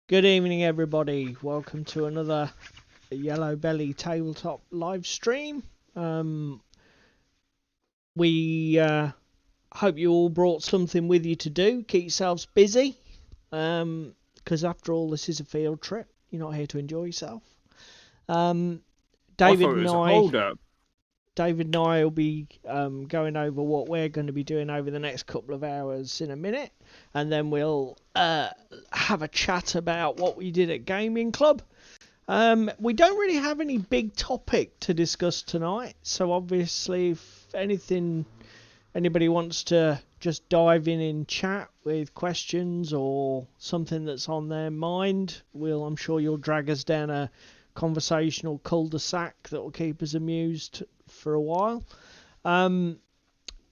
Good evening, everybody. Welcome to another Yellow Belly Tabletop live stream. We hope you all brought something with you to do. Keep yourselves busy, because after all, this is a field trip. You're not here to enjoy yourself. David and I will be going over what we're going to be doing over the next couple of hours in a minute, and then we'll have a chat about what we did at Gaming Club. We don't really have any big topic to discuss tonight, so obviously if anybody wants to just dive in chat with questions or something that's on their mind, I'm sure you'll drag us down a conversational cul-de-sac that will keep us amused for a while.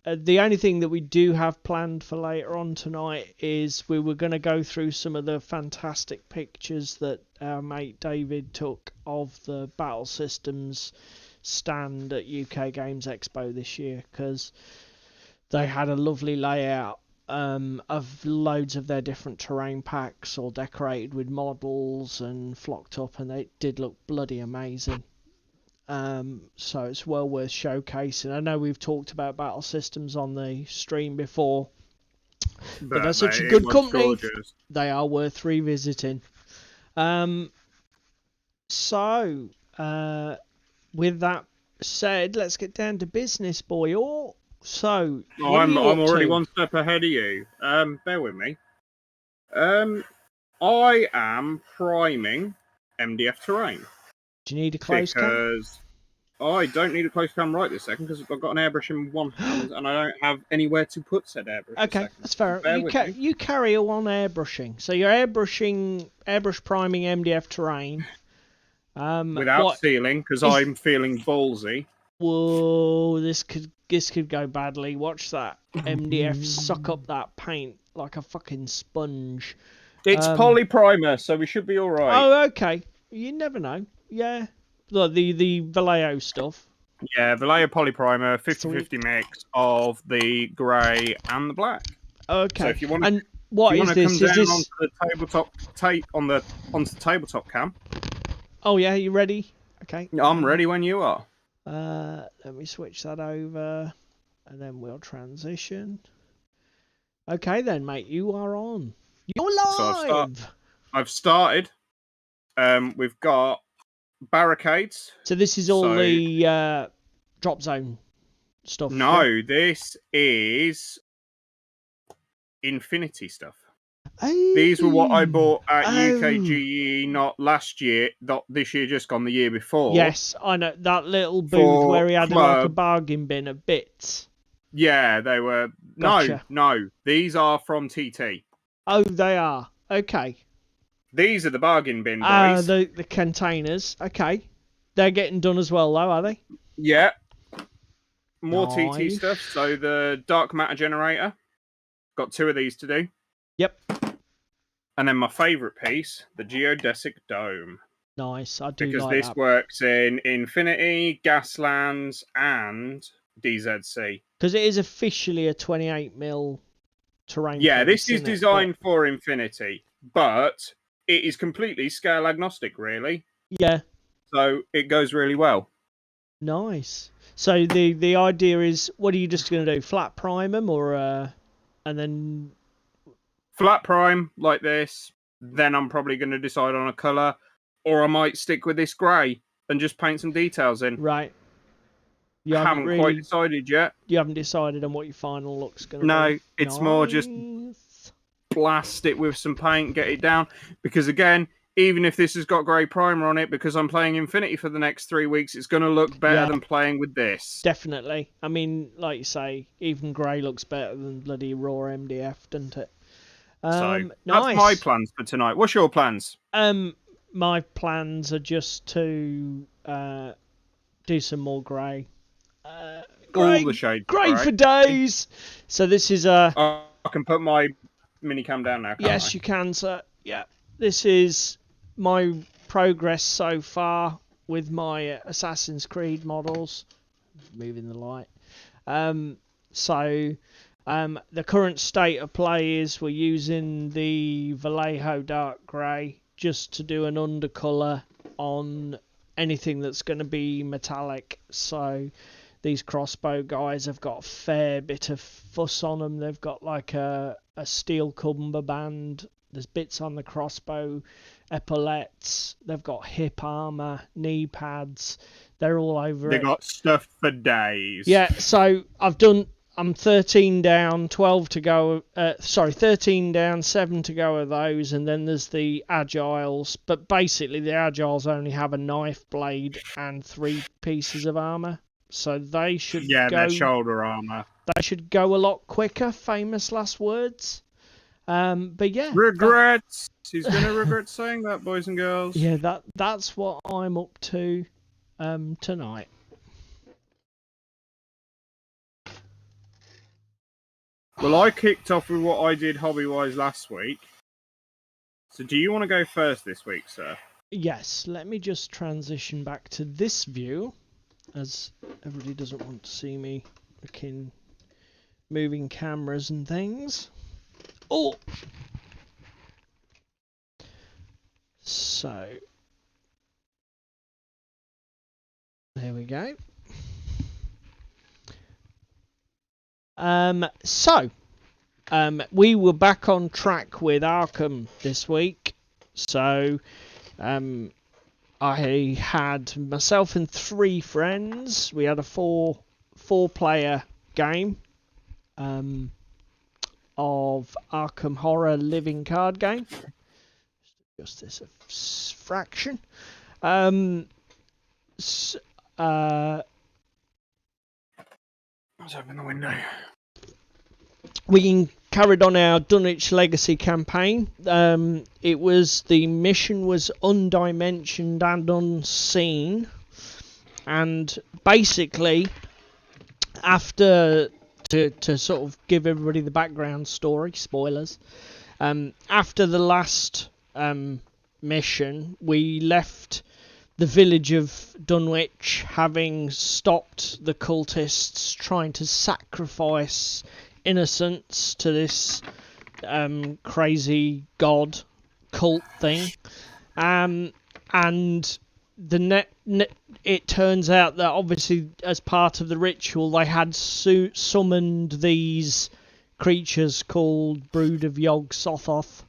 The only thing that we do have planned for later on tonight is we were going to go through some of the fantastic pictures that our mate David took of the Battlesystems stand at UK Games Expo this year, because they had a lovely layout of loads of their different terrain packs all decorated with models and flocked up, and they did look bloody amazing. So it's well worth showcasing. I know we've talked about Battlesystems on the stream before, but they're such a good company. Gorgeous. They are worth revisiting. So with that said, let's get down to business, boy. So I'm already one step ahead of you. Bear with me. I am priming MDF terrain. Do you need a close cam? I don't need a close cam right this second, because I've got an airbrush in one hand and I don't have anywhere to put said airbrush. Okay, that's fair. You carry on airbrushing. So you're airbrush priming MDF terrain. Without sealing, because I'm feeling ballsy. Whoa, this could go badly. Watch that MDF suck up that paint like a fucking sponge. It's polyprimer, so we should be all right. Oh, okay. You never know. Yeah. Look, the Vallejo stuff. Yeah, Vallejo polyprimer, 50-50 mix of the grey and the black. Okay. So if you want to, and what is this? Come down onto the tabletop onto the tabletop cam. Oh yeah, you ready? Okay. I'm ready when you are. Let me switch that over, and then we'll transition. Okay then, mate, you are on. You're live. So I've started. We've got barricades. So this is all the drop zone stuff. No, yeah? This is Infinity stuff. These were what I bought at UKGE, not last year, not this year, just gone, the year before. Yes, I know. That little booth where he had like a bargain bin of bits. Yeah, they were. Gotcha. No, these are from TT. Oh, they are. Okay. These are the bargain bin boys. The containers. Okay. They're getting done as well, though, are they? Yeah. More TT stuff. So the dark matter generator. Got 2 of these to do. Yep. And then my favourite piece, the geodesic dome. Nice, I do because like this works in Infinity, Gaslands, and DZC. Because it is officially a 28mm terrain. Yeah, this is designed for Infinity, but it is completely scale agnostic, really. Yeah. So it goes really well. Nice. So the idea is, what are you just going to do? Flat prime them, or and then flat prime like this. Then I'm probably going to decide on a colour, or I might stick with this grey and just paint some details in. Right. You haven't really quite decided yet. You haven't decided on what your final look's going to be? No, it's more just blast it with some paint, get it down. Because again, even if this has got grey primer on it, because I'm playing Infinity for the next 3 weeks, it's going to look better than playing with this. Definitely. I mean, like you say, even grey looks better than bloody raw MDF, doesn't it? So that's my plans for tonight. What's your plans? My plans are just to do some more grey. All the shades. Grey for days. So this is I can put my minicam down now. Yes, you can, sir. Yeah, this is my progress so far with my Assassin's Creed models. Moving the light. The current state of play is we're using the Vallejo dark grey just to do an undercolour on anything that's going to be metallic. So these crossbow guys have got a fair bit of fuss on them. They've got like a steel cummerband. There's bits on the crossbow, epaulettes. They've got hip armour, knee pads. They're all over They it. got stuff for days. Yeah, so I'm 13 down, 12 to go. 13 down, 7 to go of those, and then there's the agiles. But basically, the agiles only have a knife blade and 3 pieces of armour, so they should their shoulder armour. They should go a lot quicker. Famous last words. But yeah, regrets. He's gonna regret saying that, boys and girls. Yeah, that's what I'm up to tonight. Well, I kicked off with what I did hobby-wise last week. So do you want to go first this week, sir? Yes, let me just transition back to this view, as everybody doesn't want to see me looking, moving cameras and things. Oh! So, there we go. We were back on track with Arkham this week. So, I had myself and 3 friends. We had a four-player game of Arkham Horror living card game. Just this a fraction. Let's open the window. We carried on our Dunwich Legacy campaign. The mission was undimensioned and unseen, and basically, after to sort of give everybody the background story, spoilers. After the last mission, we left the village of Dunwich, having stopped the cultists trying to sacrifice innocents to this crazy god cult thing, and it turns out that obviously as part of the ritual they had summoned these creatures called Brood of Yog Sothoth,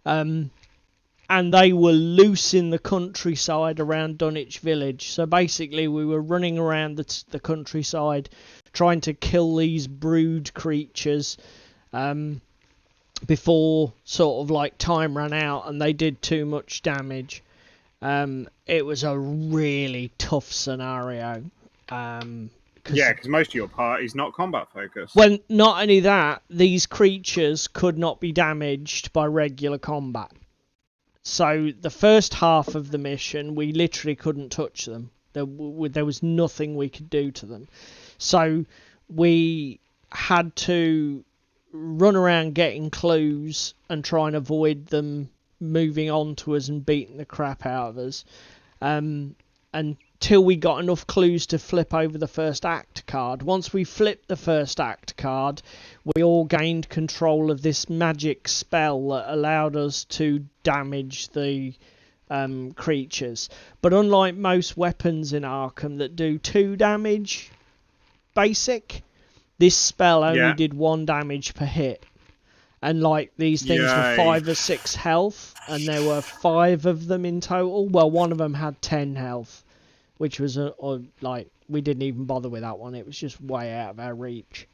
and they were loose in the countryside around Dunwich village. So basically we were running around the countryside trying to kill these brood creatures before sort of like time ran out and they did too much damage. It was a really tough scenario. Because most of your party's not combat focused. Well, not only that, these creatures could not be damaged by regular combat. So the first half of the mission, we literally couldn't touch them. There was nothing we could do to them. So we had to run around getting clues and try and avoid them moving on to us and beating the crap out of us. Until we got enough clues to flip over the first act card. Once we flipped the first act card, we all gained control of this magic spell that allowed us to damage the creatures. But unlike most weapons in Arkham that do 2 damage basic, this spell only did 1 damage per hit. And like these things were 5 or 6 health, and there were 5 of them in total. Well, one of them had 10 health, which was like we didn't even bother with that one. It was just way out of our reach.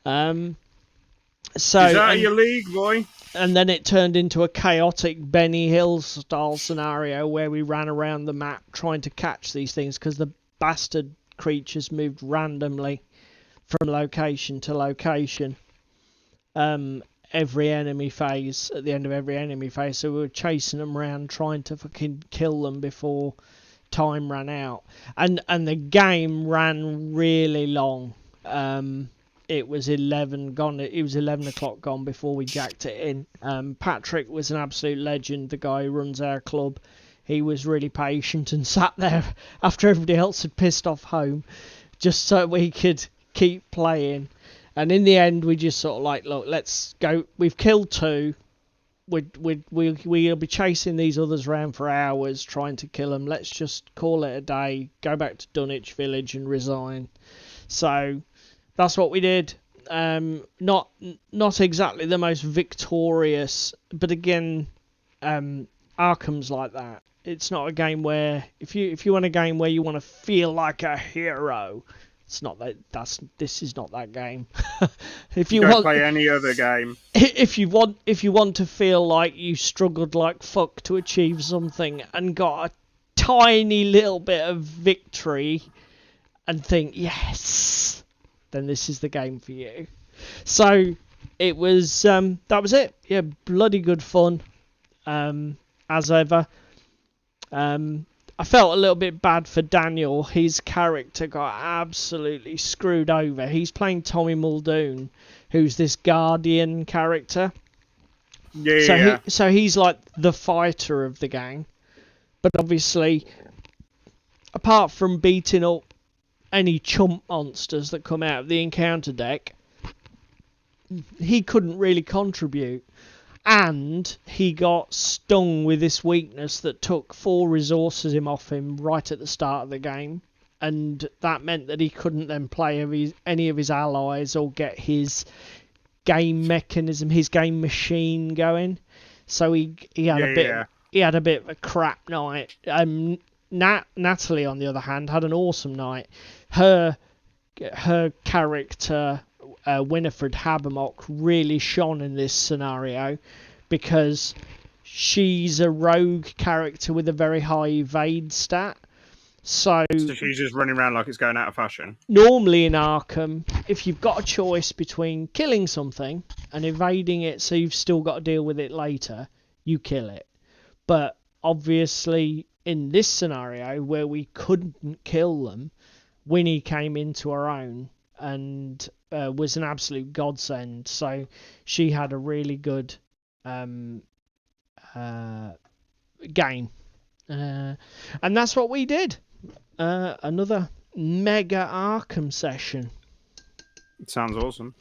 So is that your league, boy? And then it turned into a chaotic Benny Hill style scenario where we ran around the map trying to catch these things because the bastard creatures moved randomly from location to location. Every enemy phase, at the end of every enemy phase, so we were chasing them around trying to fucking kill them before time ran out. And the game ran really long. It was 11 gone. It was 11 o'clock gone before we jacked it in. Patrick was an absolute legend, the guy who runs our club. He was really patient and sat there after everybody else had pissed off home just so we could keep playing. And in the end, we just sort of like, look, let's go. We've killed 2. we'll be chasing these others around for hours trying to kill them. Let's just call it a day, go back to Dunwich Village and resign. So that's what we did. Not exactly the most victorious, but again, Arkham's like that. It's not a game where if you want a game where you want to feel like a hero, it's not that. This is not that game. If you don't play any other game. If you want to feel like you struggled like fuck to achieve something and got a tiny little bit of victory and think yes, then this is the game for you. So it was that was it. Yeah, bloody good fun. As ever. I felt a little bit bad for Daniel. His character got absolutely screwed over. He's playing Tommy Muldoon, who's this Guardian character. Yeah. So he's like the fighter of the gang. But obviously, apart from beating up any chump monsters that come out of the encounter deck, he couldn't really contribute. And he got stung with this weakness that took 4 resources off him right at the start of the game. And that meant that he couldn't then play any of his allies or get his game mechanism, his game machine going. So he had a bit of a crap night. Natalie, on the other hand, had an awesome night. Her character, Winifred Habermock, really shone in this scenario because she's a rogue character with a very high evade stat. So she's just running around like it's going out of fashion. Normally in Arkham, if you've got a choice between killing something and evading it so you've still got to deal with it later, you kill it. But obviously in this scenario where we couldn't kill them, Winnie came into her own and was an absolute godsend. So she had a really good game. And that's what we did. Another mega Arkham session. It sounds awesome.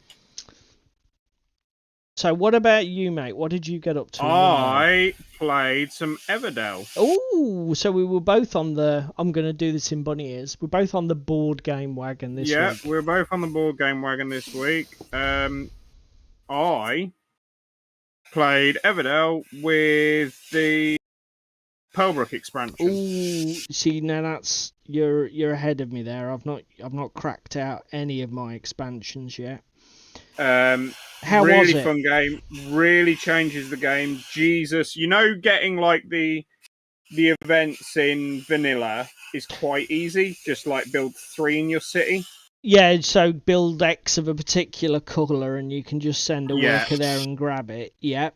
So what about you, mate? What did you get up to? I played some Everdell. Oh, so we were both on the... I'm going to do this in bunny ears. We're both on the board game wagon this week. Yeah, we're both on the board game wagon this week. I played Everdell with the Pearlbrook expansion. Ooh, see, now that's... You're ahead of me there. I've not cracked out any of my expansions yet. How really was it? Fun game. Really changes the game. Jesus, getting like the events in vanilla is quite easy. Just like build 3 in your city. Yeah, so build X of a particular colour and you can just send a worker there and grab it. Yep.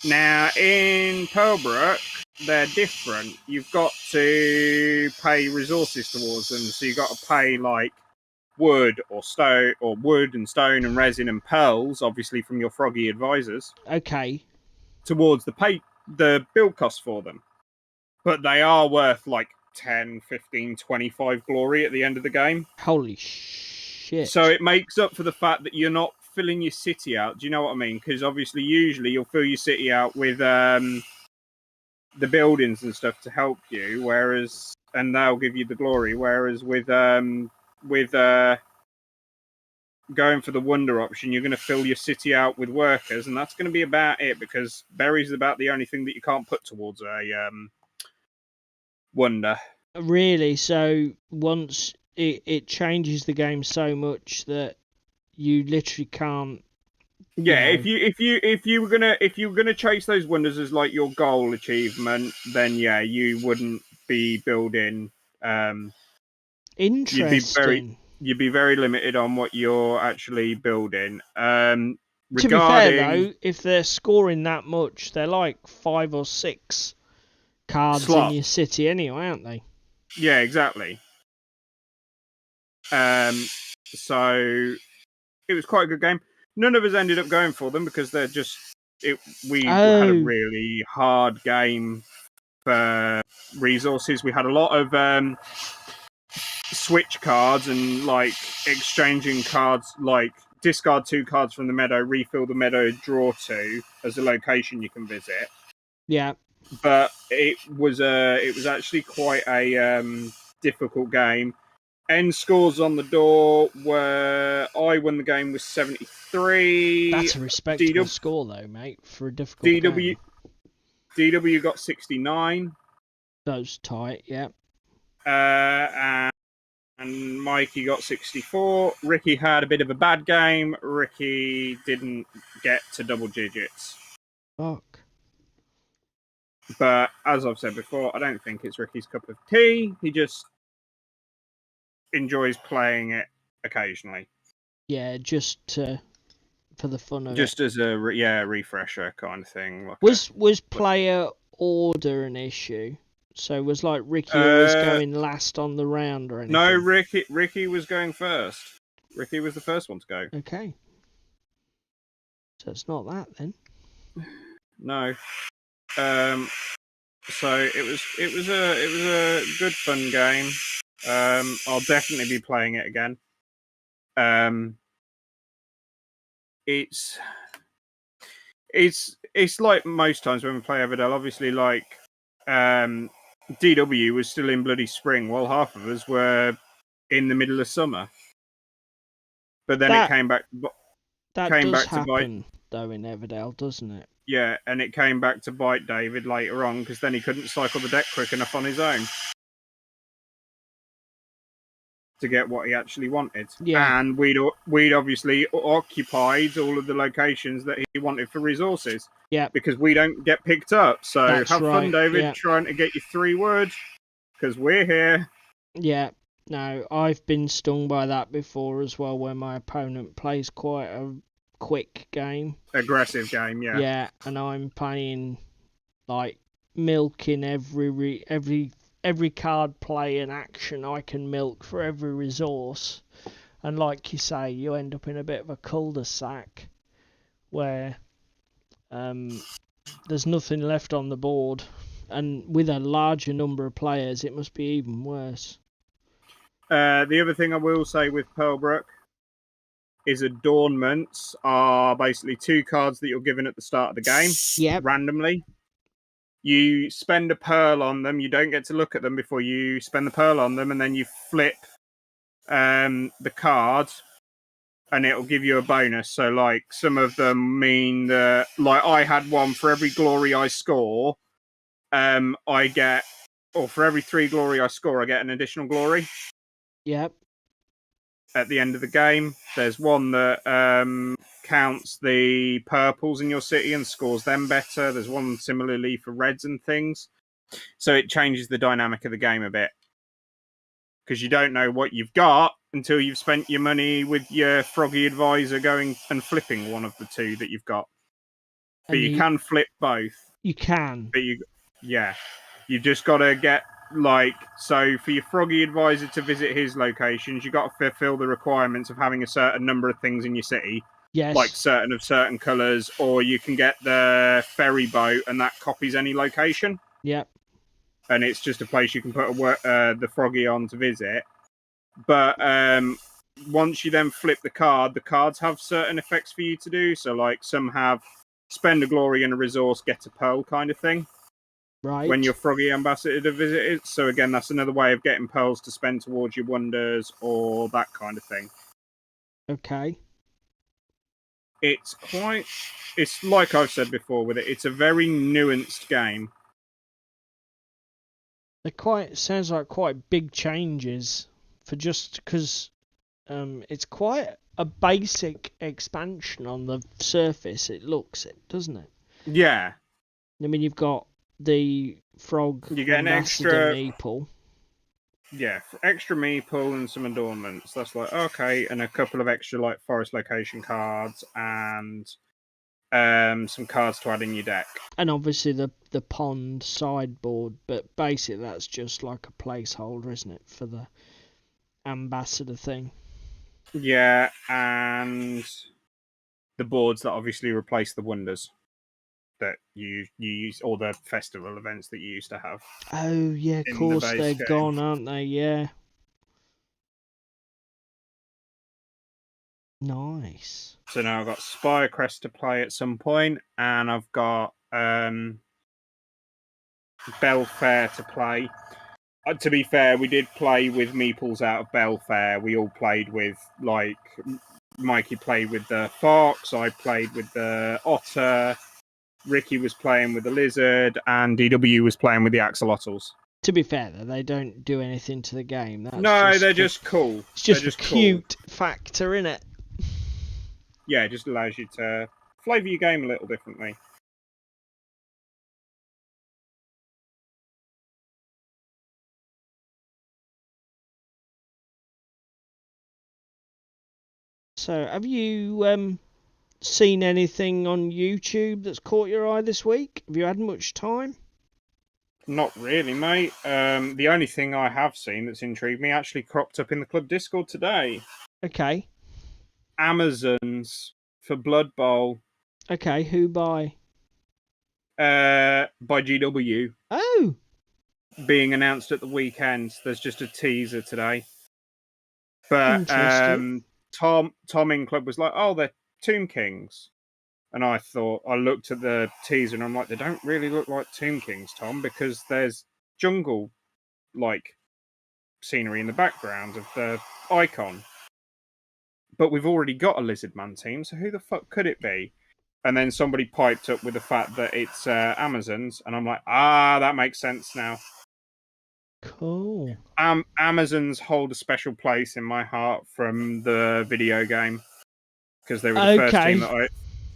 Now in Pearlbrook, they're different. You've got to pay resources towards them. So you've got to pay like wood or stone, or wood and stone and resin and pearls, obviously from your froggy advisors. Okay. Towards the build cost for them. But they are worth like 10, 15, 25 glory at the end of the game. Holy shit. So it makes up for the fact that you're not filling your city out. Do you know what I mean? Because obviously usually you'll fill your city out with the buildings and stuff to help you, and they'll give you the glory, whereas with going for the wonder option, you're going to fill your city out with workers, and that's going to be about it, because berries is about the only thing that you can't put towards a wonder. Really? So once it changes the game so much that you literally can't. Yeah, if you were gonna chase those wonders as like your goal achievement, then yeah, you wouldn't be building. Interesting. You'd be very limited on what you're actually building. To be fair, though, if they're scoring that much, they're like 5 or 6 cards in your city anyway, aren't they? Yeah, exactly. So it was quite a good game. None of us ended up going for them because they're just... We had a really hard game for resources. We had a lot of switch cards and like exchanging cards, like discard 2 cards from the meadow, refill the meadow, draw 2 as a location you can visit. Yeah. But it was actually quite a difficult game. End scores on the door were I won the game with 73. That's a respectable score though, mate, for a difficult game. DW got 69. That was tight, yeah. And Mikey got 64. Ricky had a bit of a bad game. Ricky didn't get to double digits. Fuck. But as I've said before, I don't think it's Ricky's cup of tea. He just enjoys playing it occasionally. Yeah, just for the fun of it. Just as a refresher kind of thing. Like was player order an issue? So was like Ricky always going last on the round or anything? No, Ricky was going first. Ricky was the first one to go. Okay. So it's not that then. No. So it was a good fun game. I'll definitely be playing it again. It's like most times when we play Everdell. Obviously, like DW was still in bloody spring, while half of us were in the middle of summer. But then it came back. That came does back happen to bite, though, in Everdell, doesn't it? Yeah, and it came back to bite David later on because then he couldn't cycle the deck quick enough on his own to get what he actually wanted. Yeah. And we'd obviously occupied all of the locations that he wanted for resources. Yeah. Because we don't get picked up. So That's have fun, David, yeah. trying to get your 3 wood because we're here. Yeah. No, I've been stung by that before as well, where my opponent plays quite a quick game. Aggressive game, yeah. Yeah, and I'm playing like milking every card play and action I can milk for every resource. And like you say, you end up in a bit of a cul-de-sac where there's nothing left on the board. And with a larger number of players, it must be even worse. The other thing I will say with Pearlbrook is adornments are basically 2 cards that you're given at the start of the game. Yep. Randomly. You spend a pearl on them. You don't get to look at them before you spend the pearl on them, and then you flip the card, and it'll give you a bonus. So, like, some of them mean that, like, I had one for every glory I score, I get, or for every 3 glory I score, I get an additional glory. Yep. At the end of the game, there's one that counts the purples in your city and scores them better. There's one similarly for reds and things. So it changes the dynamic of the game a bit. Because you don't know what you've got until you've spent your money with your froggy advisor going and flipping one of the 2 that you've got. But you can flip both. You can. But you've just got to get, like, so for your froggy advisor to visit his locations, you've got to fulfill the requirements of having a certain number of things in your city. Yes. Like certain colours, or you can get the ferry boat and that copies any location. Yep. And it's just a place you can put the froggy on to visit. But once you then flip the cards have certain effects for you to do. So, like, some have spend a glory and a resource, get a pearl kind of thing. Right. When your froggy ambassador visited. So again, that's another way of getting pearls to spend towards your wonders or that kind of thing. Okay. It's like I've said before with it, it's a very nuanced game. Sounds like quite big changes for just because it's quite a basic expansion on the surface. It looks doesn't it? Yeah. I mean, you've got the frog. You get an extra meeple. Yeah, extra meeple and some adornments. That's like okay, and a couple of extra like forest location cards and some cards to add in your deck. And obviously the pond sideboard, but basically that's just like a placeholder, isn't it, for the ambassador thing? Yeah, and the boards that obviously replace the wonders that you use, or the festival events that you used to have. Oh yeah, of course they're gone, aren't they? Yeah. Nice. So now I've got Spirecrest to play at some point, and I've got Belfair to play. To be fair, we did play with meeples out of Belfair. We all played with, like, Mikey played with the fox, I played with the otter, Ricky was playing with the lizard, and DW was playing with the axolotls. To be fair, though, they don't do anything to the game. They're just cool. It's just they're a cute factor, innit? Yeah, it just allows you to flavour your game a little differently. So, have you seen anything on YouTube that's caught your eye this week? Have you had much time? Not really, mate. The only thing I have seen that's intrigued me actually cropped up in the club Discord today. Okay. Amazons for Blood Bowl. Okay, who by? By GW. Oh! Being announced at the weekend. There's just a teaser today. But Tom in club was like, oh, they're Tomb Kings. And I looked at the teaser and I'm like, they don't really look like Tomb Kings, Tom, because there's jungle-like scenery in the background of the icon. But we've already got a Lizardman team, so who the fuck could it be? And then somebody piped up with the fact that it's Amazons, and I'm like, that makes sense now. Cool. Amazons hold a special place in my heart from the video game, because they were the first team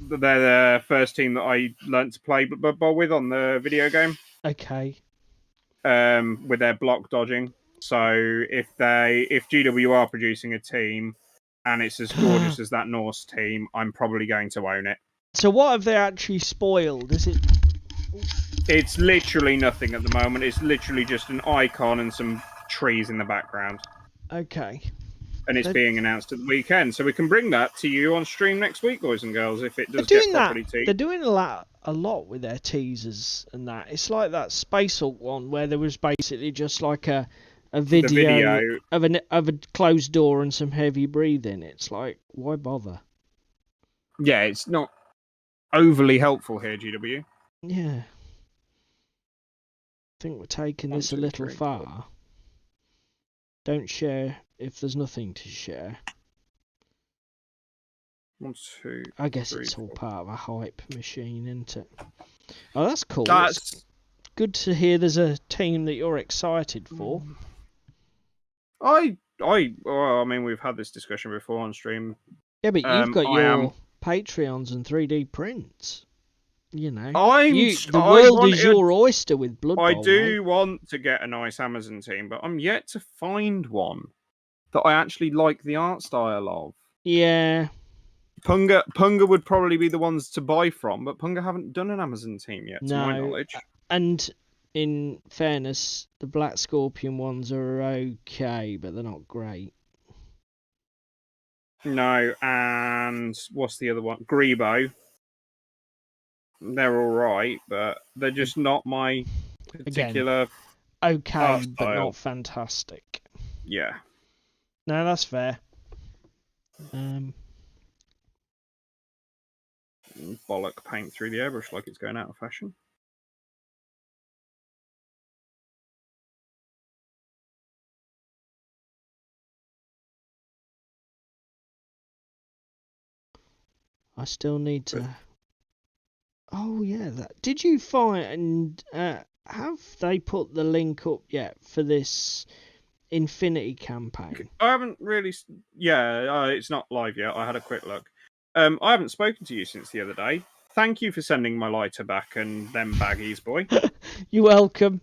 they're the first team that I learnt to play Blood Bowl with on the video game. Okay. With their block dodging. So if GW are producing a team and it's as gorgeous as that Norse team, I'm probably going to own it. So what have they actually spoiled? Is it? It's literally nothing at the moment. It's literally just an icon and some trees in the background. Okay. And it's being announced at the weekend, so we can bring that to you on stream next week, boys and girls, if it does get properly teased. They're doing a lot with their teasers and that. It's like that Space Hulk one where there was basically just like a video of a closed door and some heavy breathing. It's like, why bother? Yeah, it's not overly helpful here, GW. Yeah. I think we're taking this a little far. Don't share if there's nothing to share. 1, 2, I guess 3, it's all 4. Part of a hype machine, isn't it? Oh, that's cool. It's good to hear there's a team that you're excited for. I mean, we've had this discussion before on stream. Yeah, but you've got your Patreons and 3D prints. You know, the world is your oyster with Blood Bowl. I do want to get a nice Amazon team, but I'm yet to find one that I actually like the art style of. Yeah. Punga would probably be the ones to buy from, but Punga haven't done an Amazon team yet, to my knowledge. And in fairness, the Black Scorpion ones are okay, but they're not great. No, and what's the other one? Grebo. They're all right, but they're just not my particular. Again, okay, but not fantastic. Yeah. No, that's fair. Bollock paint through the airbrush like it's going out of fashion. I still need to. Oh yeah, did you find? Have they put the link up yet for this Infinity campaign? I haven't really. Yeah, it's not live yet. I had a quick look. I haven't spoken to you since the other day. Thank you for sending my lighter back and them baggies, boy. You're welcome.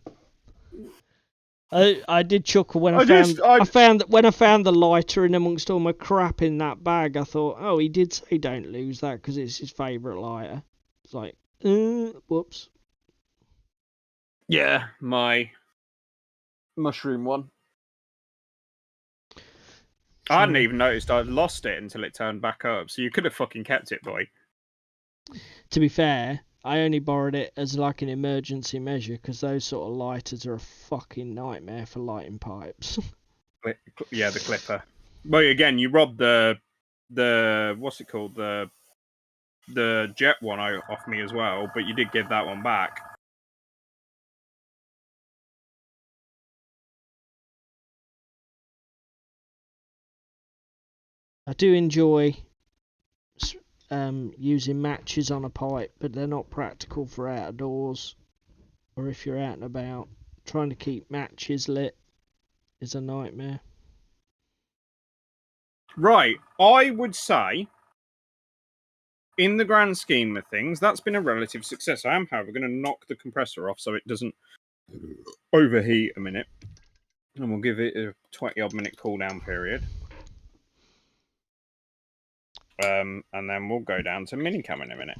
I did chuckle when I found the lighter in amongst all my crap in that bag. I thought, oh, he did say don't lose that because it's his favourite lighter. It's like, whoops. Yeah, my mushroom one. I hadn't even noticed I'd lost it until it turned back up, so you could have fucking kept it, boy. To be fair, I only borrowed it as like an emergency measure because those sort of lighters are a fucking nightmare for lighting pipes. Yeah, the clipper. Well, again, you robbed the what's it called, the jet one off me as well, but you did give that one back. I do enjoy using matches on a pipe, but they're not practical for outdoors or if you're out and about. Trying to keep matches lit is a nightmare. Right, I would say, in the grand scheme of things, that's been a relative success. I am, however, going to knock the compressor off so it doesn't overheat a minute, and we'll give it a 20-odd minute cooldown period. And then we'll go down to minicam in a minute.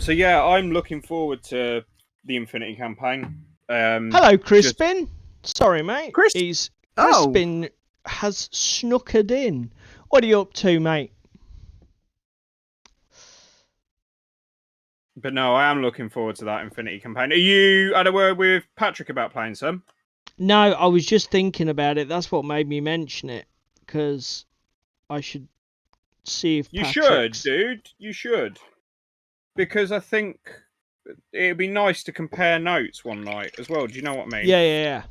So yeah, I'm looking forward to the Infinity campaign. Hello, Crispin. Sorry, mate. Crispin has snookered in. What are you up to, mate? But no, I am looking forward to that Infinity campaign. Are you had a word with Patrick about playing some? No, I was just thinking about it. That's what made me mention it, because I should see if you Patrick's... should, dude. You should, because I think it'd be nice to compare notes one night as well. Do you know what I mean? Yeah.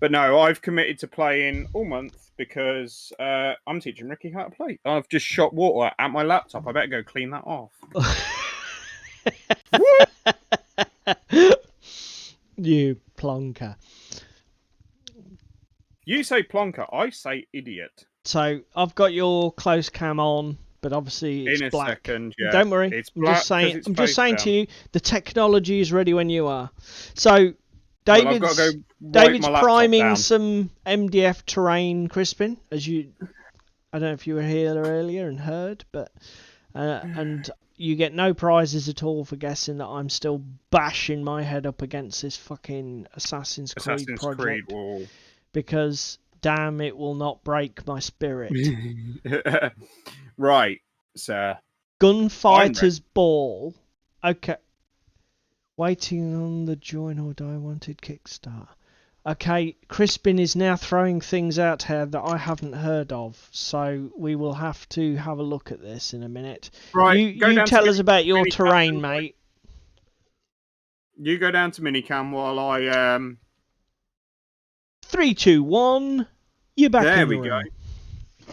But no, I've committed to playing all month because I'm teaching Ricky how to play. I've just shot water at my laptop. I better go clean that off. You plonker. You say plonker, I say idiot. So I've got your close cam on, but obviously it's in a black. Second, yeah. Don't worry. It's I'm just saying to you, the technology is ready when you are. So David's priming some MDF terrain, Crispin, as you. I don't know if you were here earlier and heard, but and you get no prizes at all for guessing that I'm still bashing my head up against this fucking Assassin's Creed project wall. Because damn, it will not break my spirit. Right, sir. Gunfighter's Ball. Okay. Waiting on the Join or Die Wanted Kickstarter. Okay, Crispin is now throwing things out here that I haven't heard of, so we will have to have a look at this in a minute. Right, you tell us about your terrain, mate. You go down to minicam while I 3, 2, 1. You're back in the room. There we go.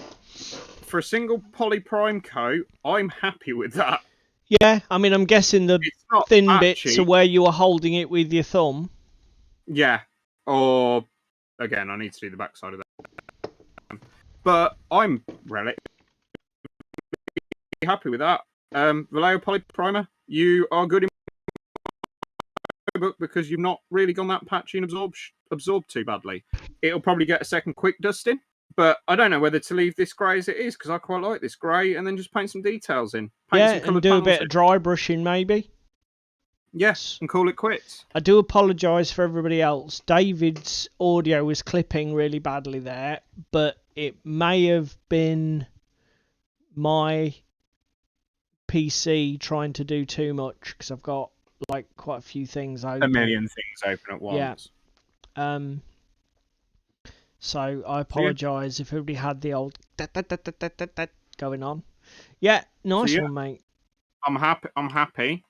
For a single polyprime coat, I'm happy with that. Yeah, I mean, I'm guessing the thin bits are where you are holding it with your thumb. Yeah. Or, again, I need to do the backside of that. But I'm relatively happy with that. Vallejo Polyprimer, you are good in my book because you've not really gone that patchy and absorbed too badly. It'll probably get a second quick dusting, but I don't know whether to leave this grey as it is because I quite like this grey and then just paint some details in. And do a bit of dry brushing maybe. Yes, and call it quits. I do apologise for everybody else. David's audio was clipping really badly there, but it may have been my PC trying to do too much because I've got like quite a few things open. A million things open at once. Yeah. So I apologise if everybody had the old going on. Yeah, nice one, mate. I'm happy.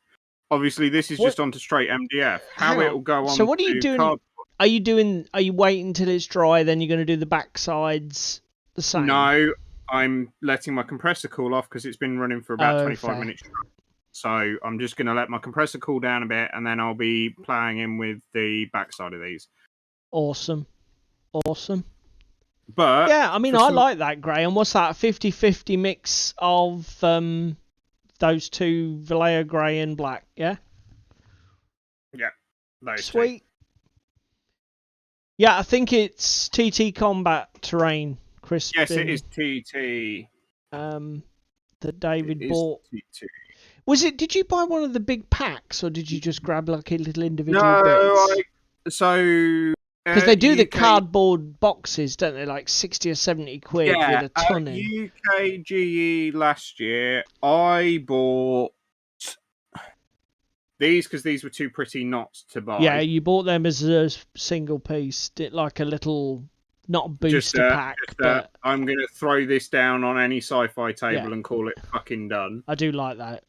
Obviously, this is just onto straight MDF. How it'll go on. So what are you doing? Cardboard. Are you waiting till it's dry? Then you're going to do the back sides the same? No, I'm letting my compressor cool off because it's been running for about 25 minutes. So I'm just going to let my compressor cool down a bit, and then I'll be playing in with the backside of these. Awesome. But yeah, I mean, I like that grey. And what's that? 50-50 mix of those two, Vallejo grey and black, yeah? Yeah, those Sweet. Two. Yeah, I think it's TT Combat terrain, Crispin. Yes, it is TT. That David bought. TT. Was it? Did you buy one of the big packs, or did you just grab like a little individual bits? Because they do the cardboard boxes, don't they? Like 60 or 70 quid with a ton in. UKGE last year, I bought these because these were too pretty not to buy. Yeah, you bought them as a single piece, like a little Not a booster pack, but I'm going to throw this down on any sci-fi table Yeah. and call it fucking done. I do like that.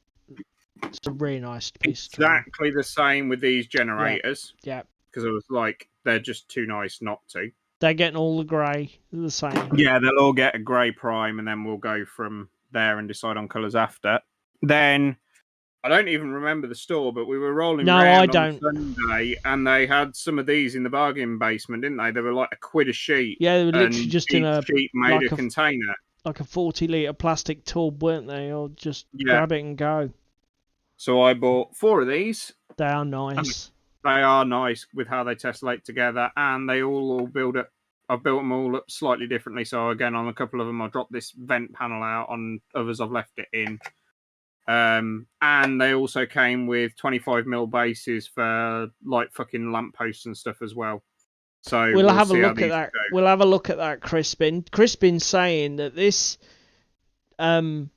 It's a really nice piece. Exactly the same with these generators. Yeah. Because I was like, they're just too nice not to. They're getting all the grey, the same. Yeah, they'll all get a grey prime, and then we'll go from there and decide on colours after. Then, I don't even remember the store, but we were rolling around on Sunday, and they had some of these in the bargain basement, didn't they? They were like £1 a sheet. Yeah, they were literally just in a sheet made a container. Like a 40-litre plastic tub, weren't they? Or just grab it and go. So I bought 4 of these. They are nice. They are nice with how they tessellate together, and they all build up. I've built them all up slightly differently. So again, on a couple of them, I dropped this vent panel out. On others, I've left it in. And they also came with 25mm bases for like fucking lampposts and stuff as well. So we'll have a look at that. We'll have a look at that, Crispin. Crispin's saying that this Join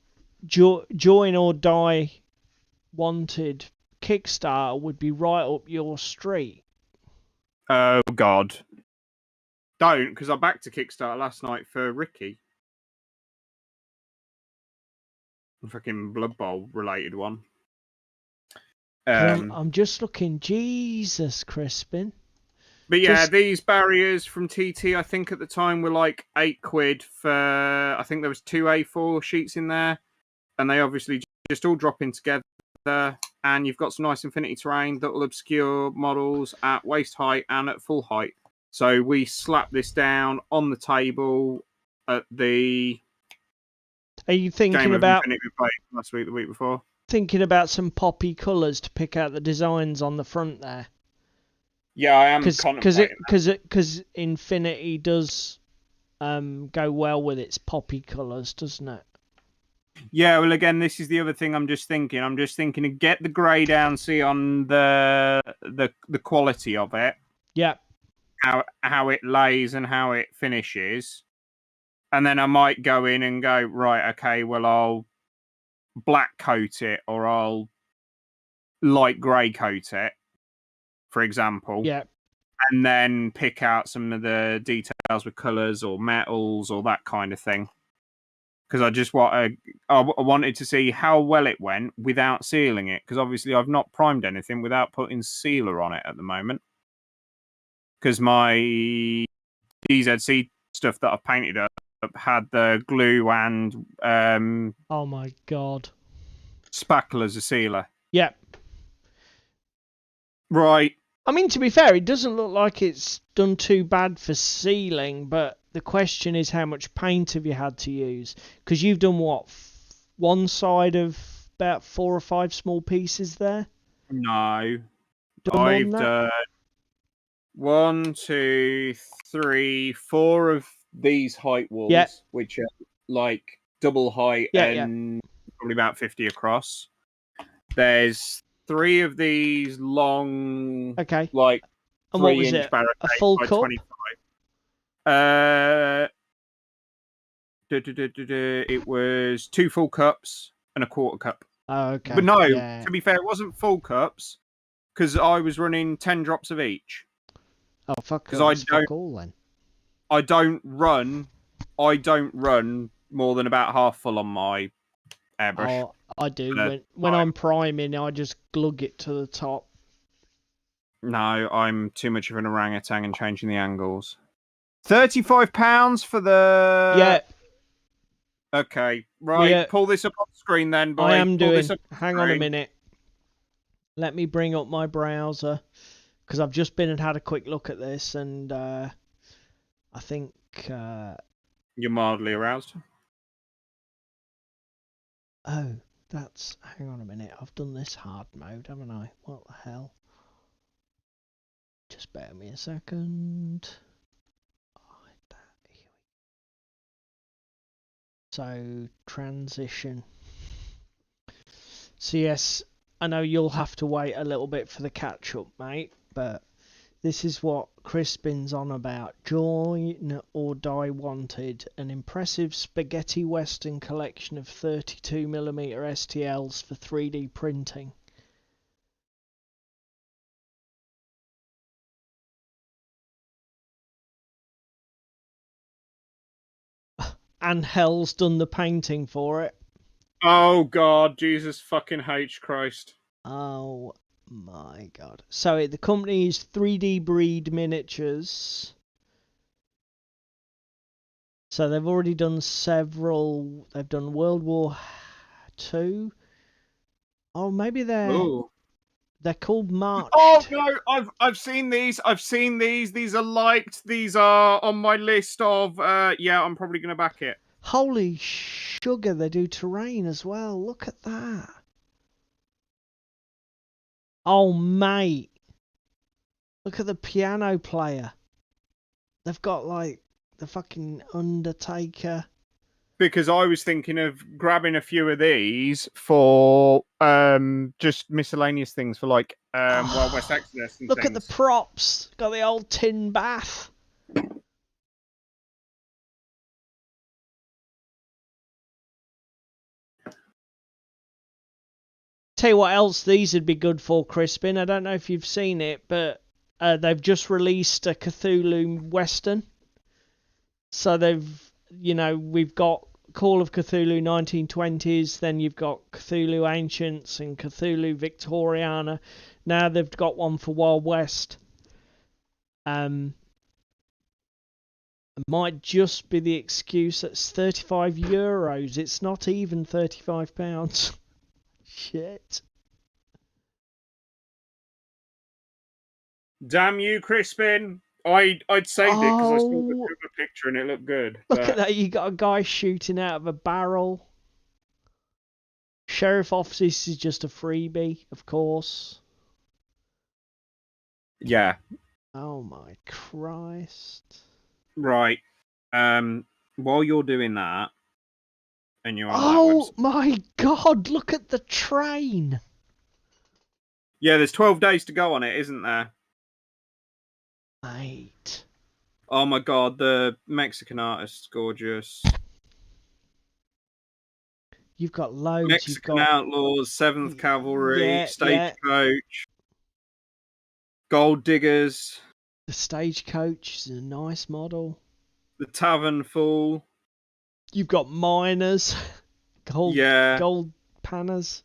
or Die Wanted Kickstarter would be right up your street. Oh God. Don't, because I backed a Kickstarter last night for Ricky. A fucking Blood Bowl related one. I'm just looking. Jesus, Crispin. But yeah, these barriers from TT, I think at the time were like £8 for, I think there was 2 A4 sheets in there. And they obviously just all drop in together. And you've got some nice infinity terrain that will obscure models at waist height and at full height. So we slapped this down on the table at the... Are you thinking about... Infinity we played last week, the week before? Thinking about some poppy colours to pick out the designs on the front there? Yeah, I am contemplating that. Because Infinity does go well with its poppy colours, doesn't it? Yeah, well, again, this is the other thing I'm just thinking. I'm just thinking to get the grey down, see on the quality of it. Yeah. How it lays and how it finishes. And then I might go in and go, right, okay, well, I'll black coat it or I'll light grey coat it, for example. Yeah. And then pick out some of the details with colours or metals or that kind of thing. Because I wanted to see how well it went without sealing it. Because obviously I've not primed anything without putting sealer on it at the moment. Because my DZC stuff that I've painted up had the glue and oh my God, spackle as a sealer. Yep. Right. I mean, to be fair, it doesn't look like it's done too bad for sealing, but the question is how much paint have you had to use? Because you've done what, one side of about 4 or 5 small pieces there? No. I've done 1, 2, 3, 4 of these height walls, which are like double height and probably about 50 across. There's 3 of these long, like, and what was it? A full cup? 25. It was 2 full cups and a quarter cup. Oh, okay. But no, to be fair, it wasn't full cups because I was running 10 drops of each. Oh, fuck! Because fuck all then. I don't run more than about half full on my airbrush. Oh, I do. When I'm priming, I just glug it to the top. No, I'm too much of an orangutan and changing the angles. £35 for the... Yeah. Okay, right. Pull this up on the screen then, boy. I am doing. Hang on a minute. Let me bring up my browser, because I've just been and had a quick look at this, and I think... You're mildly aroused? Oh, that's... Hang on a minute. I've done this hard mode, haven't I? What the hell? Just bear me a second. So, transition. So yes, I know you'll have to wait a little bit for the catch-up, mate, but this is what Crispin's on about. Join or Die Wanted, an impressive spaghetti western collection of 32mm STLs for 3D printing. and Hell's done the painting for it. Oh God, Jesus fucking H Christ. Oh my God. So the company is 3D Breed Miniatures. So they've already done several. They've done World War II. Oh, maybe they're called March. Oh no, I've seen these. I've seen these. These are liked. These are on my list of. Yeah, I'm probably gonna back it. Holy sugar! They do terrain as well. Look at that. Oh mate, look at the piano player. They've got like the fucking Undertaker. Because I was thinking of grabbing a few of these for just miscellaneous things for like Wild West Exodus and Look things. at the props. Got the old tin bath. Tell you what else these would be good for, Crispin. I don't know if you've seen it, but they've just released a Cthulhu Western. So we've got Call of Cthulhu 1920s, then you've got Cthulhu Ancients and Cthulhu Victoriana. Now they've got one for Wild West. It might just be the excuse that's €35. It's not even £35. Shit. Damn you, Crispin! I'd saved it because I saw the cover picture and it looked good. Look at that! You got a guy shooting out of a barrel. Sheriff Office is just a freebie, of course. Yeah. Oh my Christ! Right. While you're doing that, and you're on oh my God! Look at the train. Yeah, there's 12 days to go on it, isn't there? Mate. Oh my God, the Mexican artist's gorgeous. You've got loads. Mexican Outlaws, 7th Cavalry, Stagecoach, Gold Diggers. The Stagecoach is a nice model. The Tavern Fool. You've got Miners. Gold Panners.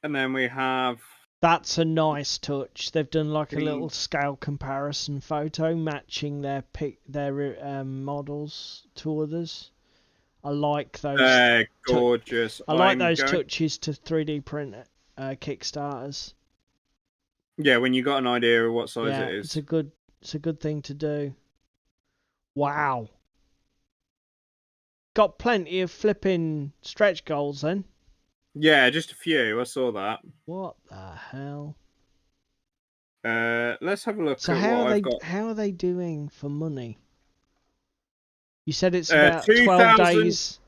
And then we have... That's a nice touch. They've done like a little scale comparison photo matching their models to others. I like those. They're gorgeous. I like those touches to 3D print Kickstarters. Yeah, when you got an idea of what size it is. It's a good thing to do. Wow. Got plenty of flipping stretch goals then. Yeah, just a few. I saw that. What the hell? Let's have a look at what I've got. How are they doing for money? You said it's about 12 days.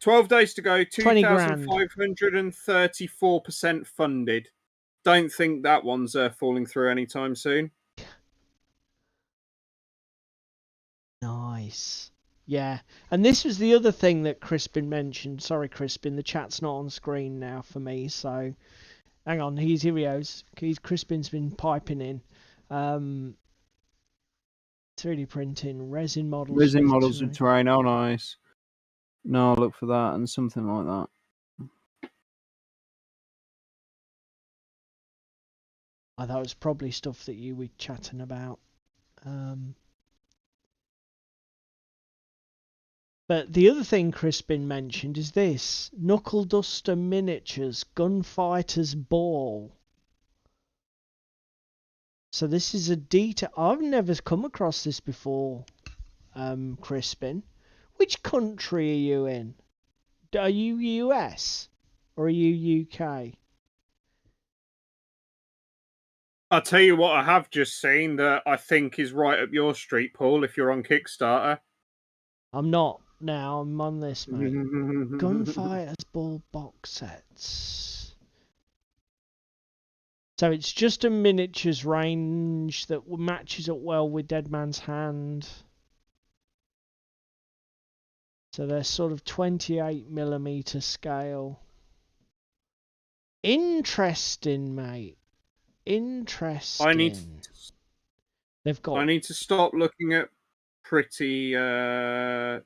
12 days to go. 2,534% funded. Don't think that one's falling through anytime soon. Nice. Yeah, and this was the other thing that Crispin mentioned. Sorry, Crispin, the chat's not on screen now for me, so hang on. Here he goes. Crispin's been piping in. 3D printing, resin models. Resin models of terrain. Oh, nice. No, I'll look for that and something like that. Oh, that was probably stuff that you were chatting about. But the other thing Crispin mentioned is this. Knuckle Duster Miniatures Gunfighter's Ball. So this is a detail. I've never come across this before, Crispin. Which country are you in? Are you US or are you UK? I'll tell you what I have just seen that I think is right up your street, Paul, if you're on Kickstarter. I'm not now. I'm on this, mate. Gunfighter's Ball box sets. So it's just a miniatures range that matches up well with Dead Man's Hand. So they're sort of 28mm scale. Interesting, mate. Interesting. I need to stop looking at pretty terrain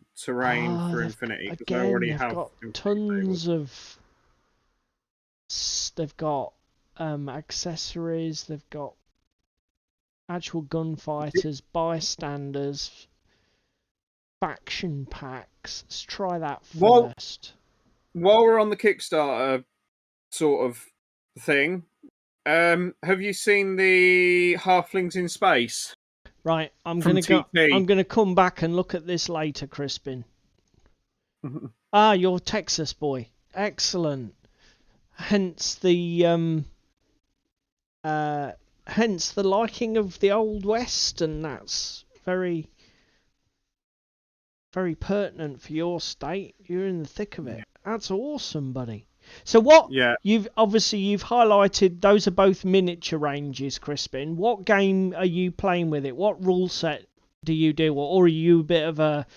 for Infinity, because I again, already they've have got Infinity tons tables. of. They've got accessories. They've got actual gunfighters, bystanders, faction packs. Let's try that first. While we're on the Kickstarter sort of thing, have you seen the Halflings in Space? Right, I'm from gonna TT? I'm gonna come back and look at this later, Crispin. Ah, you're Texas boy. Excellent. Hence the liking of the Old West, and that's very, very pertinent for your state. You're in the thick of it. That's awesome, buddy. So what? Yeah. You've highlighted those are both miniature ranges, Crispin. What game are you playing with it? What rule set do you do, or are you a bit of a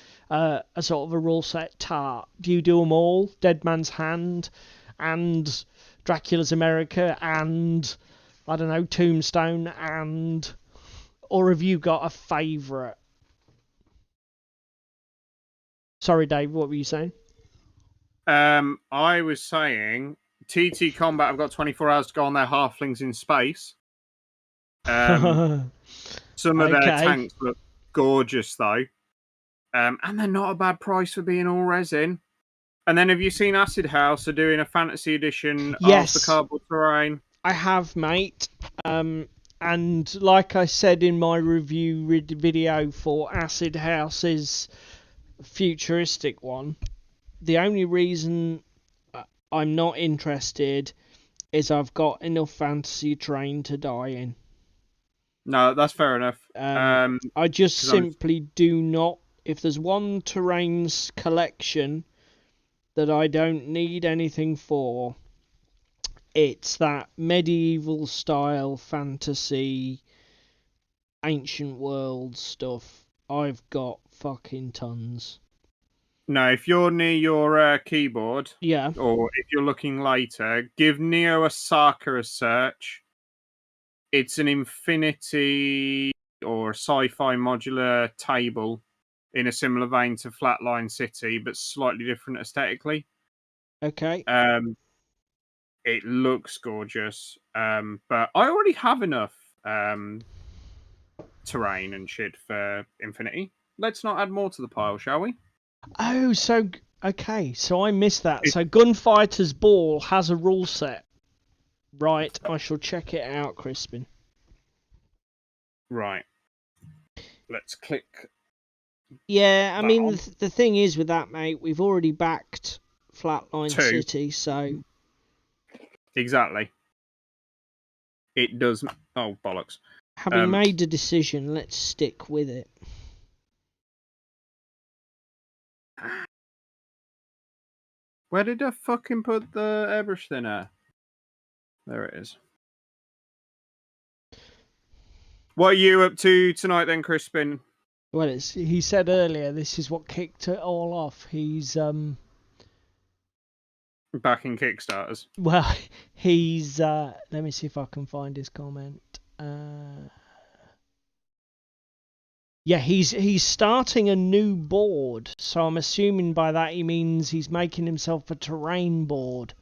sort of a rule set tart? Do you do them all? Dead Man's Hand, and Dracula's America, and I don't know, Tombstone, or have you got a favourite? Sorry, Dave, what were you saying? I was saying TT Combat have got 24 hours to go on their Halflings in Space. Some of their tanks look gorgeous, though. And they're not a bad price for being all resin. And then have you seen Acid House are doing a fantasy edition of the cardboard terrain? I have, mate. And like I said in my review video for Acid House's futuristic one, the only reason I'm not interested is I've got enough fantasy terrain to die in. No, that's fair enough. I just simply do not. If there's one terrains collection that I don't need anything for, it's that medieval style fantasy ancient world stuff. I've got fucking tons. No, if you're near your keyboard, yeah, or if you're looking later, give Neo Osaka a search. It's an Infinity or sci-fi modular table in a similar vein to Flatline City, but slightly different aesthetically. Okay. It looks gorgeous, but I already have enough terrain and shit for Infinity. Let's not add more to the pile, shall we? Oh, so okay, so I missed that. So Gunfighter's Ball has a rule set. Right, I shall check it out, Crispin. Right. Let's click. Yeah, I mean, the thing is with that, mate, we've already backed Flatline City, so... Exactly. It does... Oh, bollocks. Having made a decision, let's stick with it. Where did I fucking put the airbrush thinner? There it is. What are you up to tonight then, Crispin? Well, he said earlier, this is what kicked it all off. He's backing Kickstarters. Well, he's let me see if I can find his comment. Yeah, he's starting a new board, so I'm assuming by that he means he's making himself a terrain board.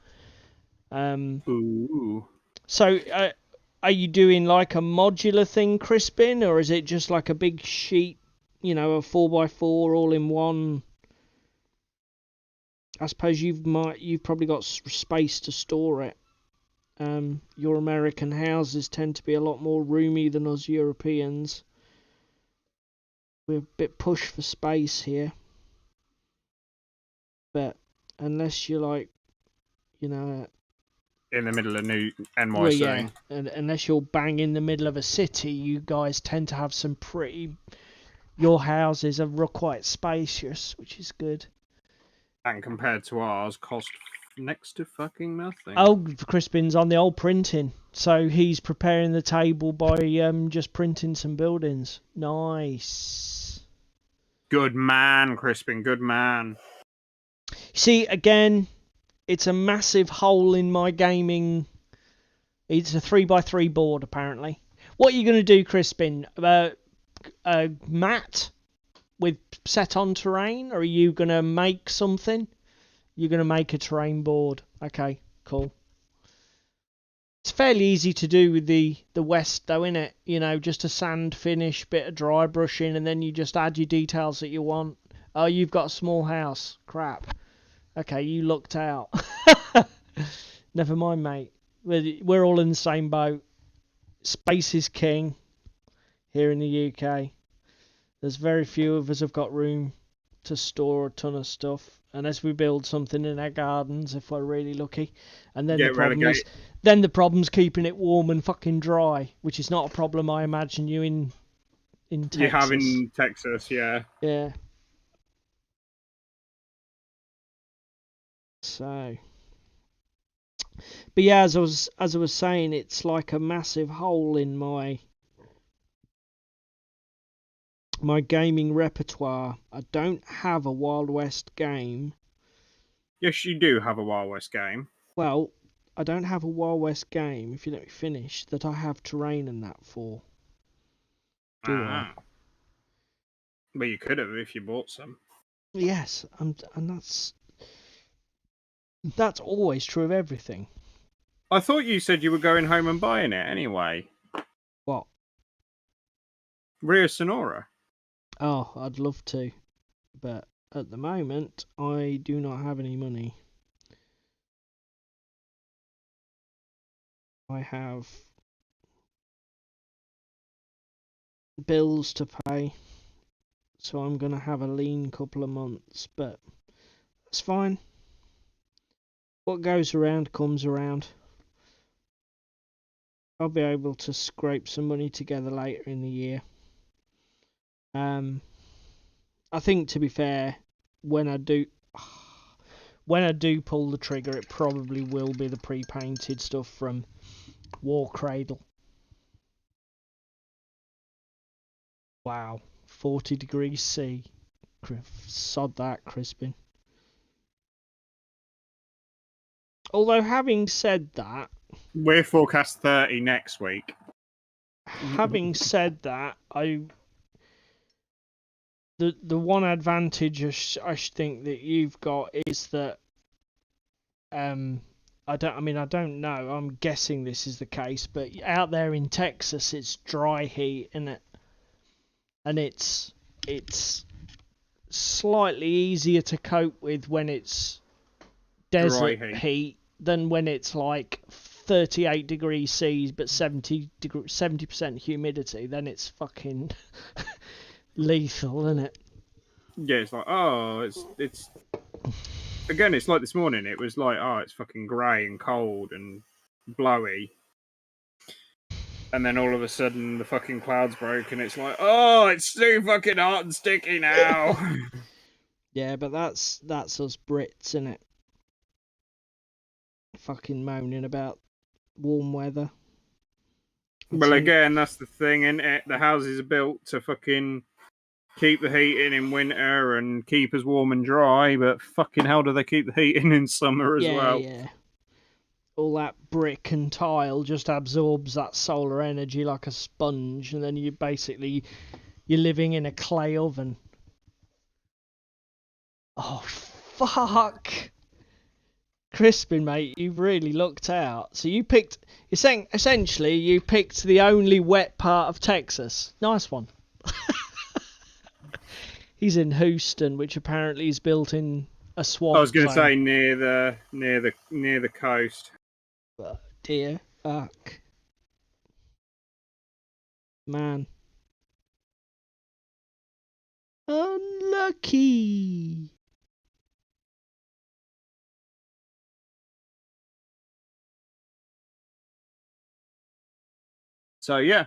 Ooh. So, are you doing like a modular thing, Crispin, or is it just like a big sheet, a 4x4 all in one? I suppose you've probably got space to store it. Your American houses tend to be a lot more roomy than us Europeans. We're a bit pushed for space here. But unless you're like, in the middle of New NYC. Well, yeah, unless you're bang in the middle of a city, you guys tend to have some pretty... Your houses are quite spacious, which is good. And compared to ours, cost next to fucking nothing. Oh, Crispin's on the old printing. So he's preparing the table by just printing some buildings. Nice. Good man, Crispin, good man. See, again, it's a massive hole in my gaming. It's a 3x3 board, apparently. What are you going to do, Crispin? Matt, with set on terrain, or are you going to make something? You're going to make a terrain board. Okay, cool. It's fairly easy to do with the west though, isn't it? You know, just a sand finish, bit of dry brushing, and then you just add your details that you want. Oh, you've got a small house. Crap. Okay, you lucked out. Never mind, mate. We're all in the same boat. Space is king here in the UK. There's very few of us have got room to store a ton of stuff, unless we build something in our gardens if we're really lucky. And then the problem's keeping it warm and fucking dry, which is not a problem I imagine you in Texas. You have in Texas, yeah. Yeah. So, but yeah, as I was saying, it's like a massive hole in my gaming repertoire. I don't have a Wild West game. Yes, you do have a Wild West game. Well, I don't have a Wild West game, if you let me finish, that I have terrain and that for. Do I? Well, you could have if you bought some. Yes, and that's always true of everything. I thought you said you were going home and buying it anyway. What? Rio Sonora. Oh, I'd love to, but at the moment I do not have any money. I have bills to pay, so I'm gonna have a lean couple of months, but that's fine. What goes around comes around. I'll be able to scrape some money together later in the year. I think, to be fair, when I do pull the trigger, it probably will be the pre-painted stuff from War Cradle. Wow, 40 degrees C. Sod that, Crispin. Although, having said that, we're forecast 30 next week. Having said that, the one advantage I think that you've got is that I don't know. I'm guessing this is the case, but out there in Texas, it's dry heat, isn't it? And it's slightly easier to cope with when it's desert heat than when it's like 38 degrees C but 70% humidity. Then it's fucking lethal, isn't it? Yeah, it's like, it's again, it's like this morning. It was like, it's fucking grey and cold and blowy. And then all of a sudden, the fucking clouds broke, and it's like, it's too fucking hot and sticky now. Yeah, but that's us Brits, isn't it? Fucking moaning about warm weather. Well, again, that's the thing, isn't it? The houses are built to fucking keep the heat in winter and keep us warm and dry, but fucking hell do they keep the heat in summer as well? Yeah. All that brick and tile just absorbs that solar energy like a sponge, and then you're living in a clay oven. Oh, fuck. Crispin, mate, you've really looked out. So you picked, essentially, you picked the only wet part of Texas. Nice one. He's in Houston, which apparently is built in a swamp. I was going to say near the coast. But dear fuck, man, unlucky. So yeah.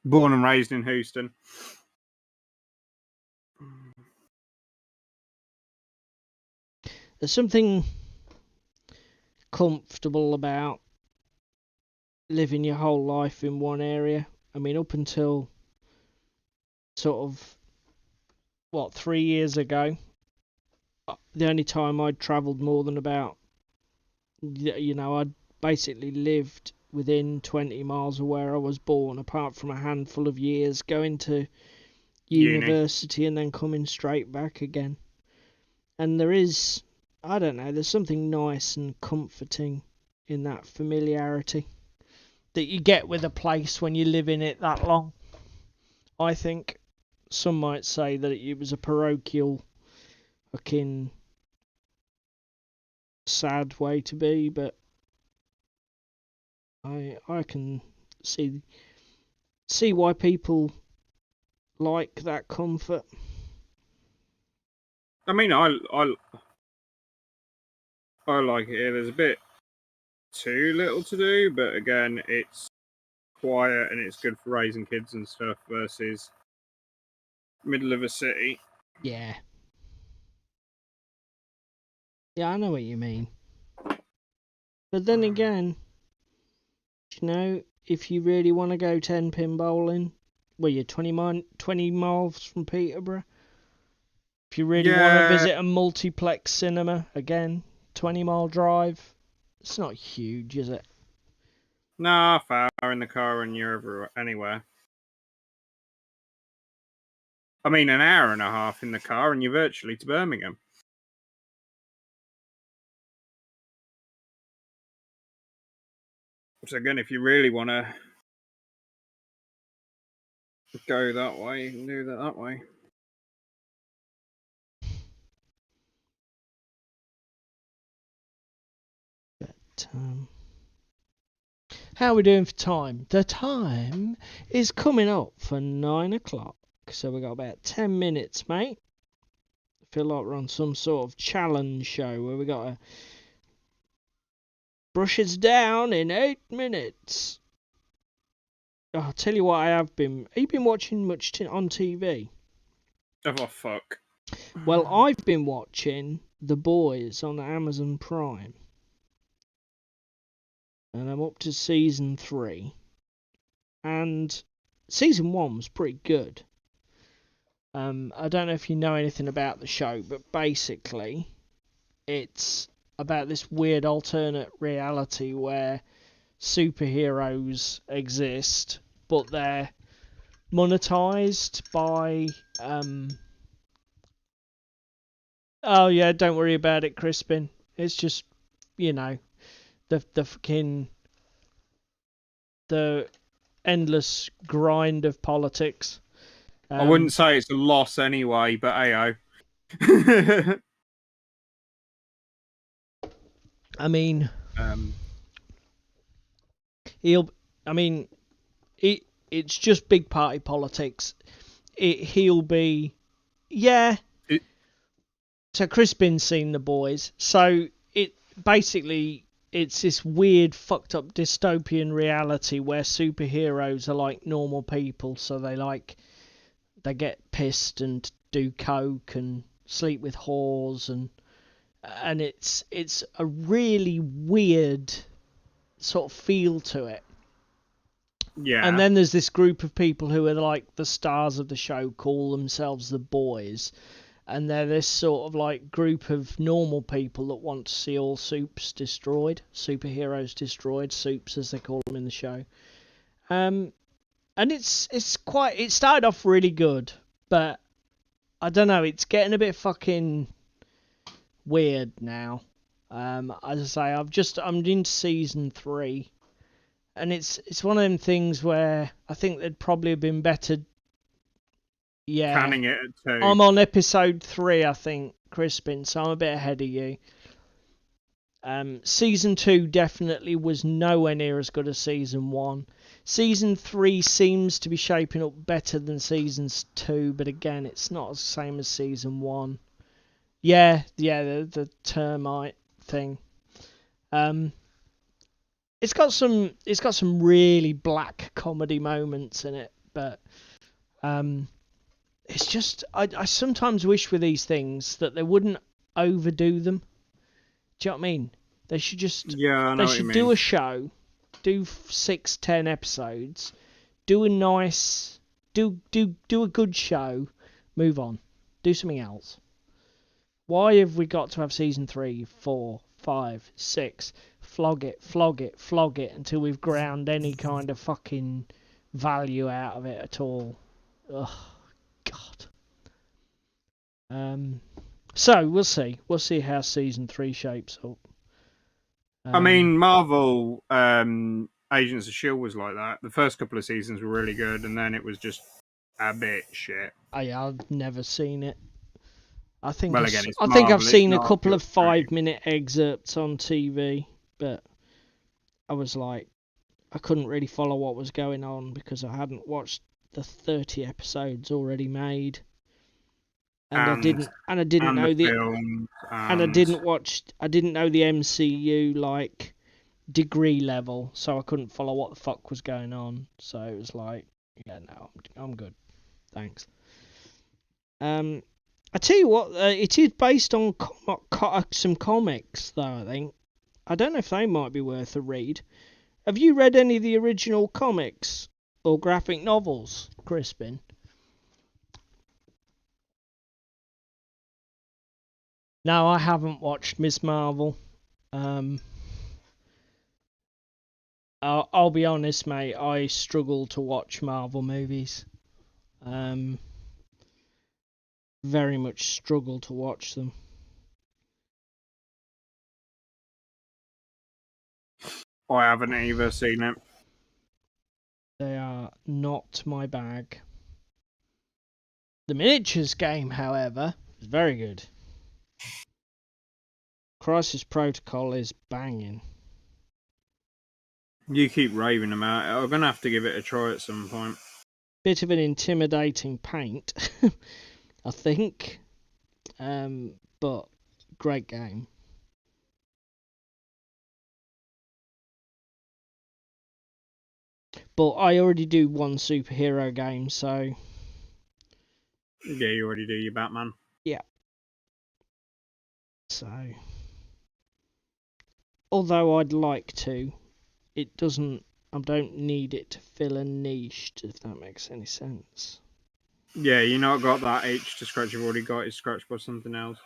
Born and raised in Houston. There's something comfortable about living your whole life in one area. I mean, up until sort of 3 years ago. The only time I'd travelled more than about, I'd basically lived within 20 miles of where I was born, apart from a handful of years going to university and then coming straight back again. And there is, I don't know, there's something nice and comforting in that familiarity that you get with a place when you live in it that long. I think some might say that it was a parochial, fucking sad way to be, but I can see why people like that comfort. I mean, I like it here. There's a bit too little to do, but again, it's quiet and it's good for raising kids and stuff versus middle of a city. Yeah. Yeah, I know what you mean. But then again, if you really want to go 10-pin bowling, well, you're 20 miles from Peterborough. If you really want to visit a multiplex cinema, again, 20-mile drive. It's not huge, is it? Nah, far in the car and you're everywhere, anywhere. I mean, an hour and a half in the car and you're virtually to Birmingham. So again, if you really want to go that way, you can do that way. But, how are we doing for time? The time is coming up for 9 o'clock. So we've got about 10 minutes, mate. I feel like we're on some sort of challenge show where we got to brush us down in 8 minutes. Oh, I'll tell you what I have been. Have you been watching much on TV? Oh, fuck. Well, I've been watching The Boys on Amazon Prime. And I'm up to season 3. And season 1 was pretty good. I don't know if you know anything about the show, but basically it's about this weird alternate reality where superheroes exist, but they're monetized by oh yeah, don't worry about it, Crispin. It's just, the endless grind of politics. I wouldn't say it's a loss anyway, but ayo. I mean, it's just big party politics. He'll be, yeah. So Crispin's seen The Boys. So it's this weird, fucked up dystopian reality where superheroes are like normal people. So they get pissed and do coke and sleep with whores and it's a really weird sort of feel to it. Yeah. And then there's this group of people who are like the stars of the show, call themselves the Boys. And they're this sort of like group of normal people that want to see all supes destroyed, superheroes destroyed, supes as they call them in the show. And it started off really good, but I don't know, it's getting a bit fucking weird now. As I say, I'm into season 3, and it's one of them things where I think there'd probably have been better. Yeah, canning it at 2. I'm on episode 3, I think, Crispin, so I'm a bit ahead of you. Season 2 definitely was nowhere near as good as season 1. Season 3 seems to be shaping up better than season 2, but again, it's not the same as season 1. Yeah, the termite thing. It's got some really black comedy moments in it, but it's just I sometimes wish with these things that they wouldn't overdo them. Do you know what I mean? They should just do a show, do 6-10 episodes, do a good show, move on. Do something else. Why have we got to have season 3, 4, 5, 6? Flog it until we've ground any kind of fucking value out of it at all. Ugh, God. So we'll see. We'll see how season 3 shapes up. I mean, Marvel Agents of S.H.I.E.L.D. was like that. The first couple of seasons were really good, and then it was just a bit shit. I've never seen it. I think Well, I again, it's think Marvel, I've seen a it's not couple of just great. 5-minute excerpts on TV, but I was like, I couldn't really follow what was going on because I hadn't watched the 30 episodes already made, and I didn't know the the films, and I didn't know the MCU like degree level, so I couldn't follow what the fuck was going on. So it was like, yeah, no, I'm good, thanks. I tell you what, it is based on some comics, though, I think. I don't know if they might be worth a read. Have you read any of the original comics or graphic novels, Crispin? No, I haven't watched Ms. Marvel. I'll be honest, mate, I struggle to watch Marvel movies. Very much struggle to watch them. I haven't either seen it. They are not my bag. The miniatures game, however, is very good. Crisis Protocol is banging. You keep raving about it. I'm going to have to give it a try at some point. Bit of an intimidating paint, I think. But great game. But I already do one superhero game, so... Yeah, you already do your Batman. Yeah. So... Although I'd like to, it doesn't... I don't need it to fill a niche, if that makes any sense. Yeah, you not got that itch to scratch. You've already got it scratched by something else.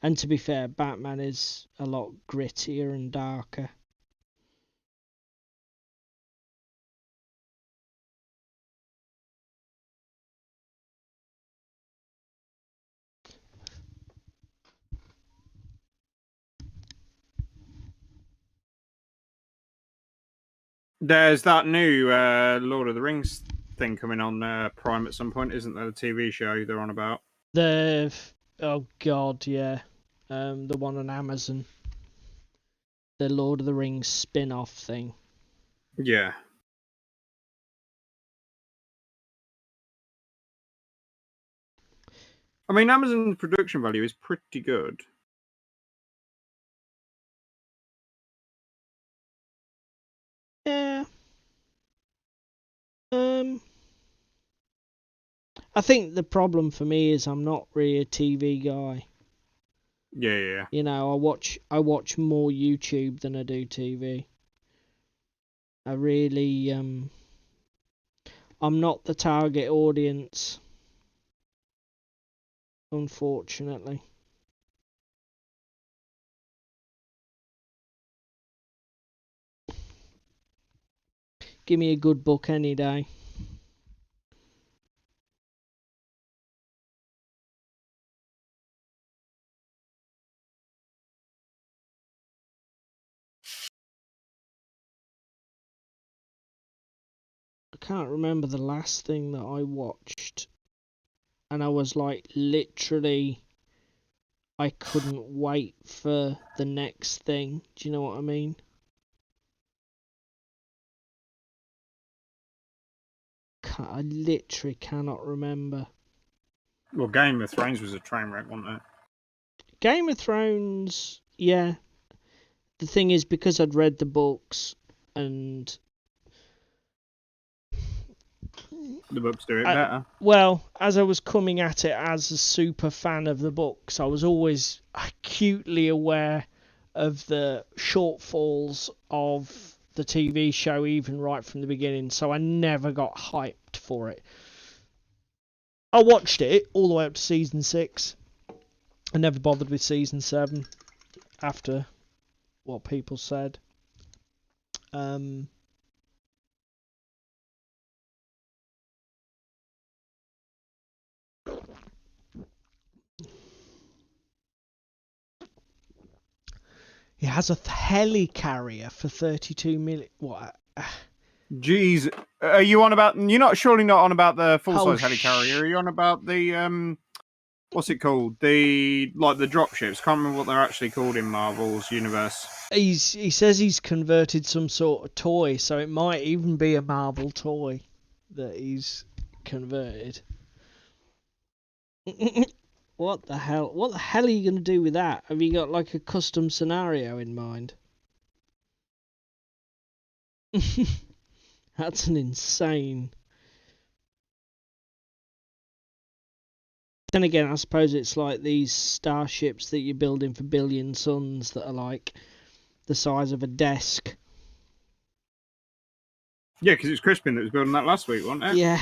And to be fair, Batman is a lot grittier and darker. There's that new Lord of the Rings thing coming on Prime at some point, isn't there? The TV show they're on about. Oh god, yeah. The one on Amazon. The Lord of the Rings spin-off thing. Yeah. I mean, Amazon's production value is pretty good. Yeah. I think the problem for me is I'm not really a TV guy. Yeah. You know, I watch more YouTube than I do TV. I really I'm not the target audience, unfortunately. Give me a good book any day. I can't remember the last thing that I watched, and I was like literally, I couldn't wait for the next thing. Do you know what I mean? I literally cannot remember. Well, Game of Thrones was a train wreck, wasn't it? Game of Thrones, yeah. The thing is, because I'd read the books and The books do it better. Well, as I was coming at it as a super fan of the books, I was always acutely aware of the shortfalls of the TV show, even right from the beginning, so I never got hyped for it. I watched it all the way up to season 6. I never bothered with season 7 after what people said. It has a helicarrier for 32 million. What? Jeez, are you on about? You're surely not on about the full-size Oh, helicarrier. Are you on about the what's it called? The dropships. Can't remember what they're actually called in Marvel's universe. He says he's converted some sort of toy, so it might even be a Marvel toy that he's converted. What the hell? What the hell are you going to do with that? Have you got like a custom scenario in mind? That's an insane. Then again, I suppose it's like these starships that you're building for Billion Suns that are like the size of a desk. Yeah, because it's Crispin that was building that last week, wasn't it? Yeah.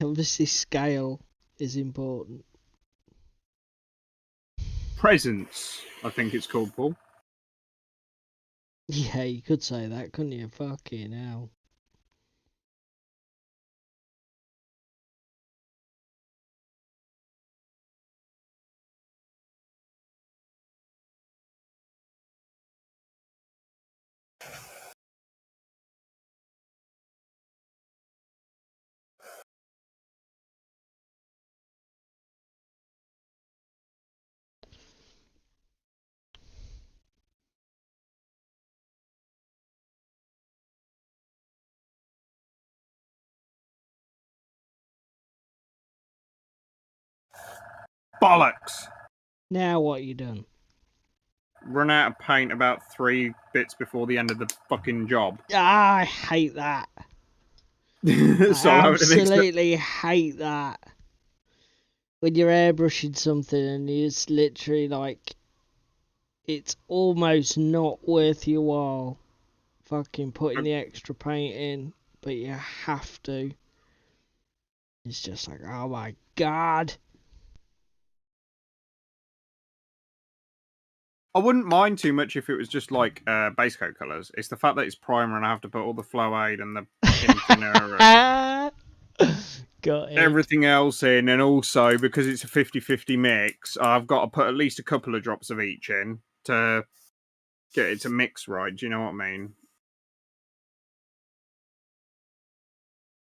Obviously, scale is important. Presence, I think it's called, Paul. Yeah, you could say that, couldn't you? Fucking hell. Bollocks! Now what you done? Run out of paint about 3 bits before the end of the fucking job. Ah, I hate that. So I absolutely hate that. When you're airbrushing something and it's literally like, it's almost not worth your while fucking putting the extra paint in, but you have to. It's just like, oh my god. I wouldn't mind too much if it was just like base coat colours. It's the fact that it's primer and I have to put all the flow aid and the thinner and Got it. everything else in, and also because it's a 50-50 mix, I've got to put at least a couple of drops of each in to get it to mix right. Do you know what I mean?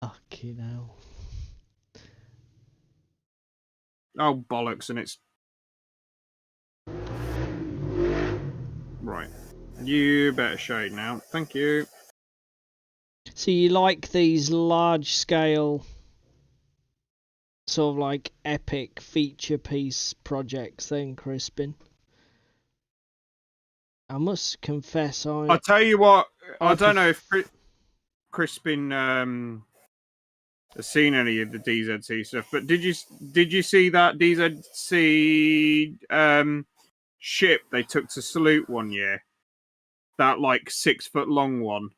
Fucking hell. Oh, bollocks, and it's... Right. You better shade now. Thank you. So you like these large scale, sort of like epic feature piece projects then, Crispin? I must confess, I'll tell you what, I don't know if Crispin has seen any of the DZC stuff, but did you see that DZC ship they took to Salute one year? That like 6 foot long one.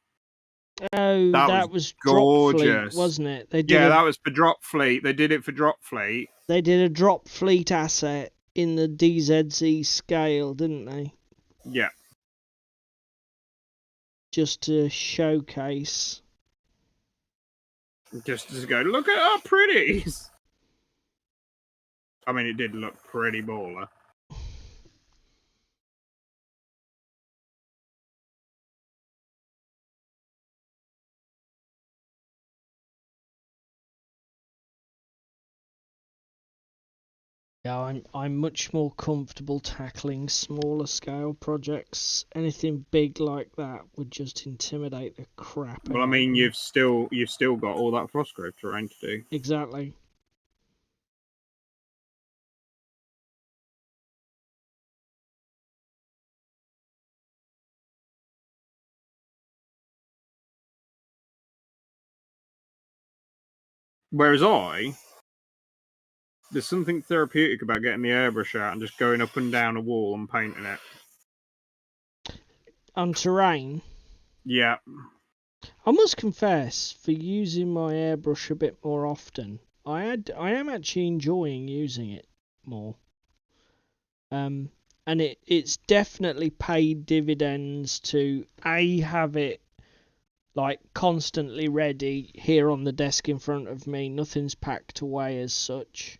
Oh, that was Drop Fleet, wasn't it? That was for Drop Fleet. They did it for Drop Fleet. They did a Drop Fleet asset in the DZC scale, didn't they? Yeah. Just to showcase. Just to go, look at how pretty. I mean, it did look pretty baller. Yeah, I'm much more comfortable tackling smaller scale projects. Anything big like that would just intimidate the crap out. Well, I mean, you've still got all that Frostgrave terrain to do. Exactly. Whereas there's something therapeutic about getting the airbrush out and just going up and down a wall and painting it. On terrain. Yeah. I must confess, for using my airbrush a bit more often, I am actually enjoying using it more. And it's definitely paid dividends to have it like constantly ready here on the desk in front of me. Nothing's packed away as such.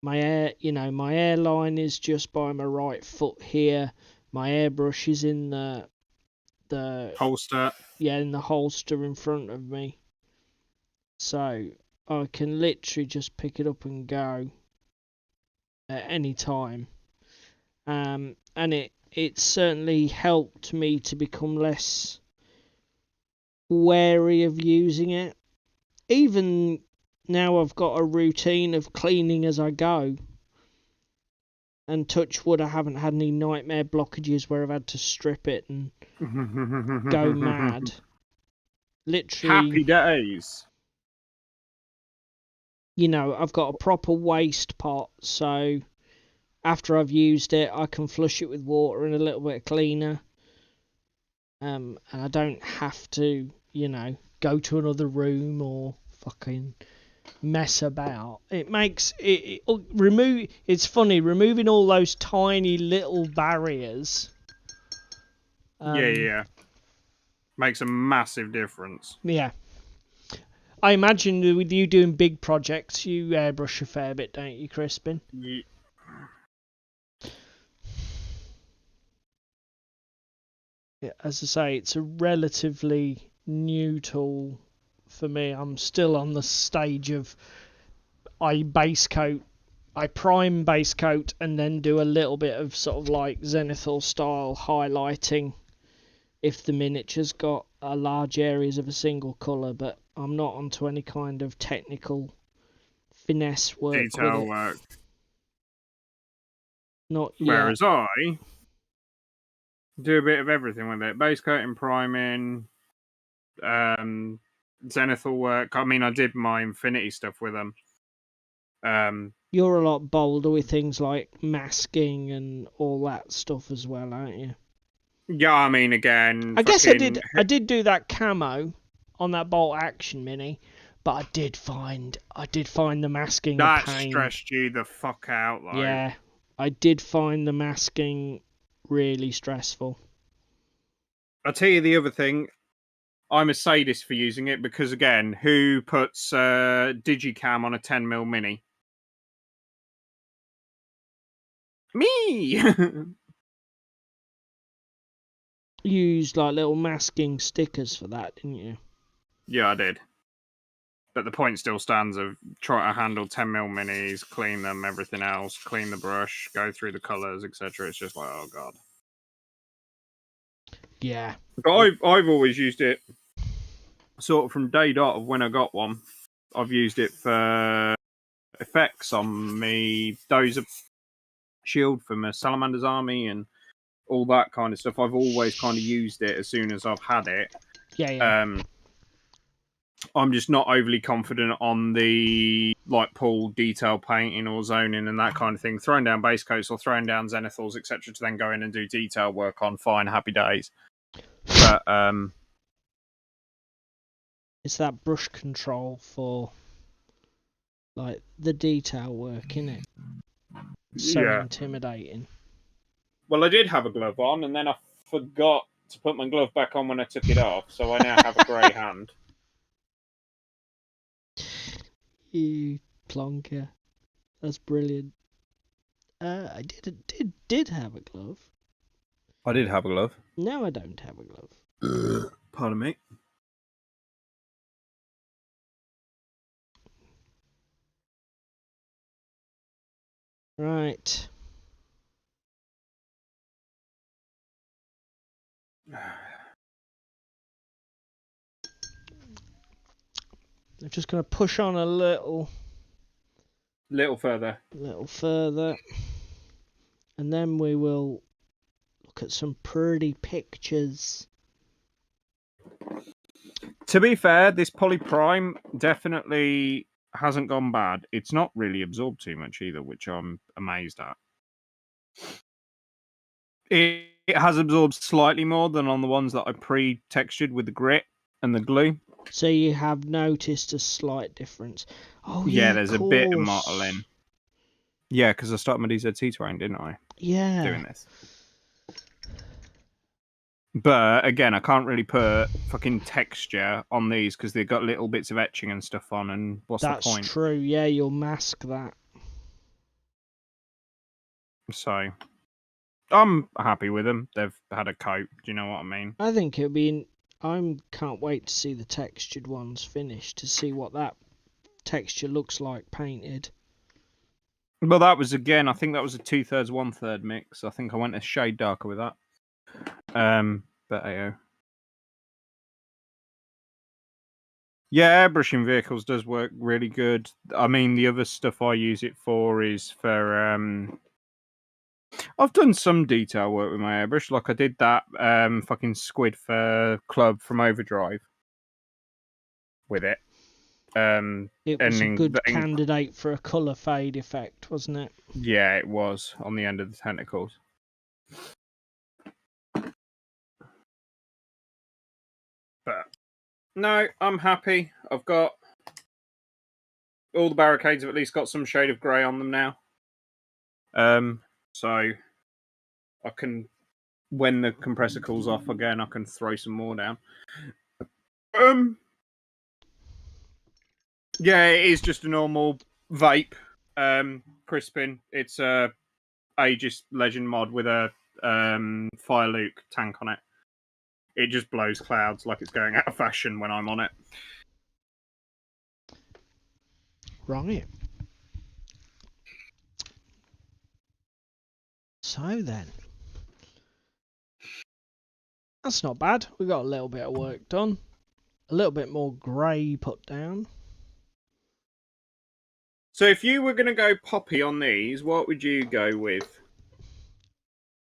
My airline is just by my right foot here. My airbrush is in the holster. Yeah, in the holster in front of me. So I can literally just pick it up and go at any time. And it certainly helped me to become less wary of using it. Even now I've got a routine of cleaning as I go. And touch wood, I haven't had any nightmare blockages where I've had to strip it and go mad. Literally. Happy days. You know, I've got a proper waste pot, so after I've used it, I can flush it with water and a little bit of cleaner. And I don't have to, go to another room or fucking mess about. It makes it's funny removing all those tiny little barriers. Yeah. Makes a massive difference. Yeah. I imagine with you doing big projects, you airbrush a fair bit, don't you, Crispin? Yeah. Yeah, as I say, it's a relatively new tool for me. I'm still on the stage of I prime base coat and then do a little bit of sort of like Zenithal style highlighting if the miniature's got large areas of a single colour, but I'm not onto any kind of technical finesse work. Detail work. Not yet. Whereas I do a bit of everything with it. Base coating, priming, Zenithal work. I mean, I did my Infinity stuff with them. You're a lot bolder with things like masking and all that stuff as well, aren't you? Yeah, I mean, again, I guess I did do that camo on that Bolt Action Mini, but I did find the masking a pain. That stressed you the fuck out, though. Yeah, I did find the masking really stressful. I'll tell you the other thing. I'm a sadist for using it because, again, who puts Digicam on a 10mm Mini? Me! You used like little masking stickers for that, didn't you? Yeah, I did. But the point still stands of try to handle 10mm Minis, clean them, everything else, clean the brush, go through the colours, etc. It's just like, oh god. Yeah. But I've always used it sort of from day dot of when I got one. I've used it for effects on me Dozer shield for my Salamander's army and all that kind of stuff. I've always kind of used it as soon as I've had it. Yeah. I'm just not overly confident on the like pool detail painting or zoning and that kind of thing. Throwing down base coats or throwing down Zenithals, etc., to then go in and do detail work on. Fine, happy days. But it's that brush control for like the detail work, innit? So intimidating. Well, I did have a glove on, and then I forgot to put my glove back on when I took it off, so I now have a grey hand. You plonker. That's brilliant. I did have a glove. I did have a glove. Now I don't have a glove. Pardon me. Right. I'm just going to push on a little further. And then we will look at some pretty pictures. To be fair, this Polyprime definitely hasn't gone bad. It's not really absorbed too much either, which I'm amazed at. it has absorbed slightly more than on the ones that I pre-textured with the grit and the glue. So you have noticed a slight difference. Oh Yeah, yeah, there's of a bit of course. mottling. Yeah, because I started my DZT terrain, didn't I? Yeah. Doing this. But again, I can't really put fucking texture on these because they've got little bits of etching and stuff on, and what's the point? That's true. Yeah, you'll mask that. So I'm happy with them. They've had a coat. Do you know what I mean? I think it'll be. I can't wait to see the textured ones finished to see what that texture looks like painted. Well, that was again. I think that was a 2/3, 1/3 mix. I think I went a shade darker with that. But yeah, airbrushing vehicles does work really good. I mean, the other stuff I use it for is for I've done some detail work with my airbrush, like I did that fucking squid for Club from Overdrive with it. It was a good candidate for a colour fade effect, wasn't it? Yeah, it was on the end of the tentacles. But no, I'm happy. I've got all the barricades have at least got some shade of grey on them now. So I can, when the compressor cools off again, I can throw some more down. Yeah, it is just a normal vape crispin. It's a Aegis Legend mod with a Fire Luke tank on it. It just blows clouds like it's going out of fashion when I'm on it. Right. So then, that's not bad. We got a little bit of work done. A little bit more grey put down. So if you were going to go poppy on these, what would you go with?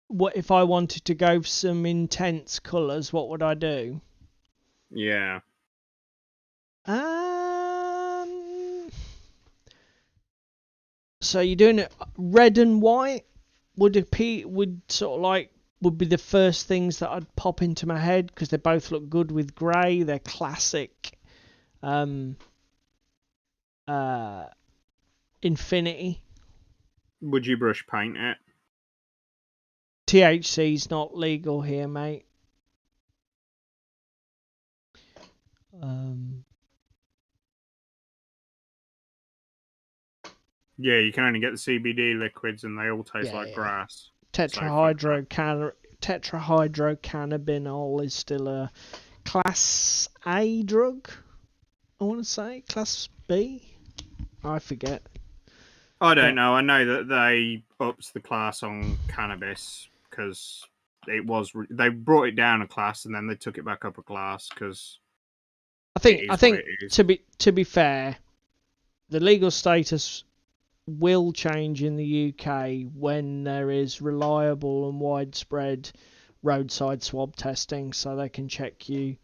What if I wanted to go for some intense colours? What would I do? Yeah. So you're doing it red and white? Would sort of like would be the first things that I'd pop into my head because they both look good with grey. They're classic. Infinity. Would you brush paint it? THC's not legal here, mate. Yeah, you can only get the CBD liquids, and they all taste like grass. Tetrahydrocannabinol is still a Class A drug. I want to say Class B. I forget. I don't know. I know that they upped the class on cannabis because they brought it down a class and then they took it back up a class because I think to be fair, the legal status will change in the UK when there is reliable and widespread roadside swab testing, so they can check you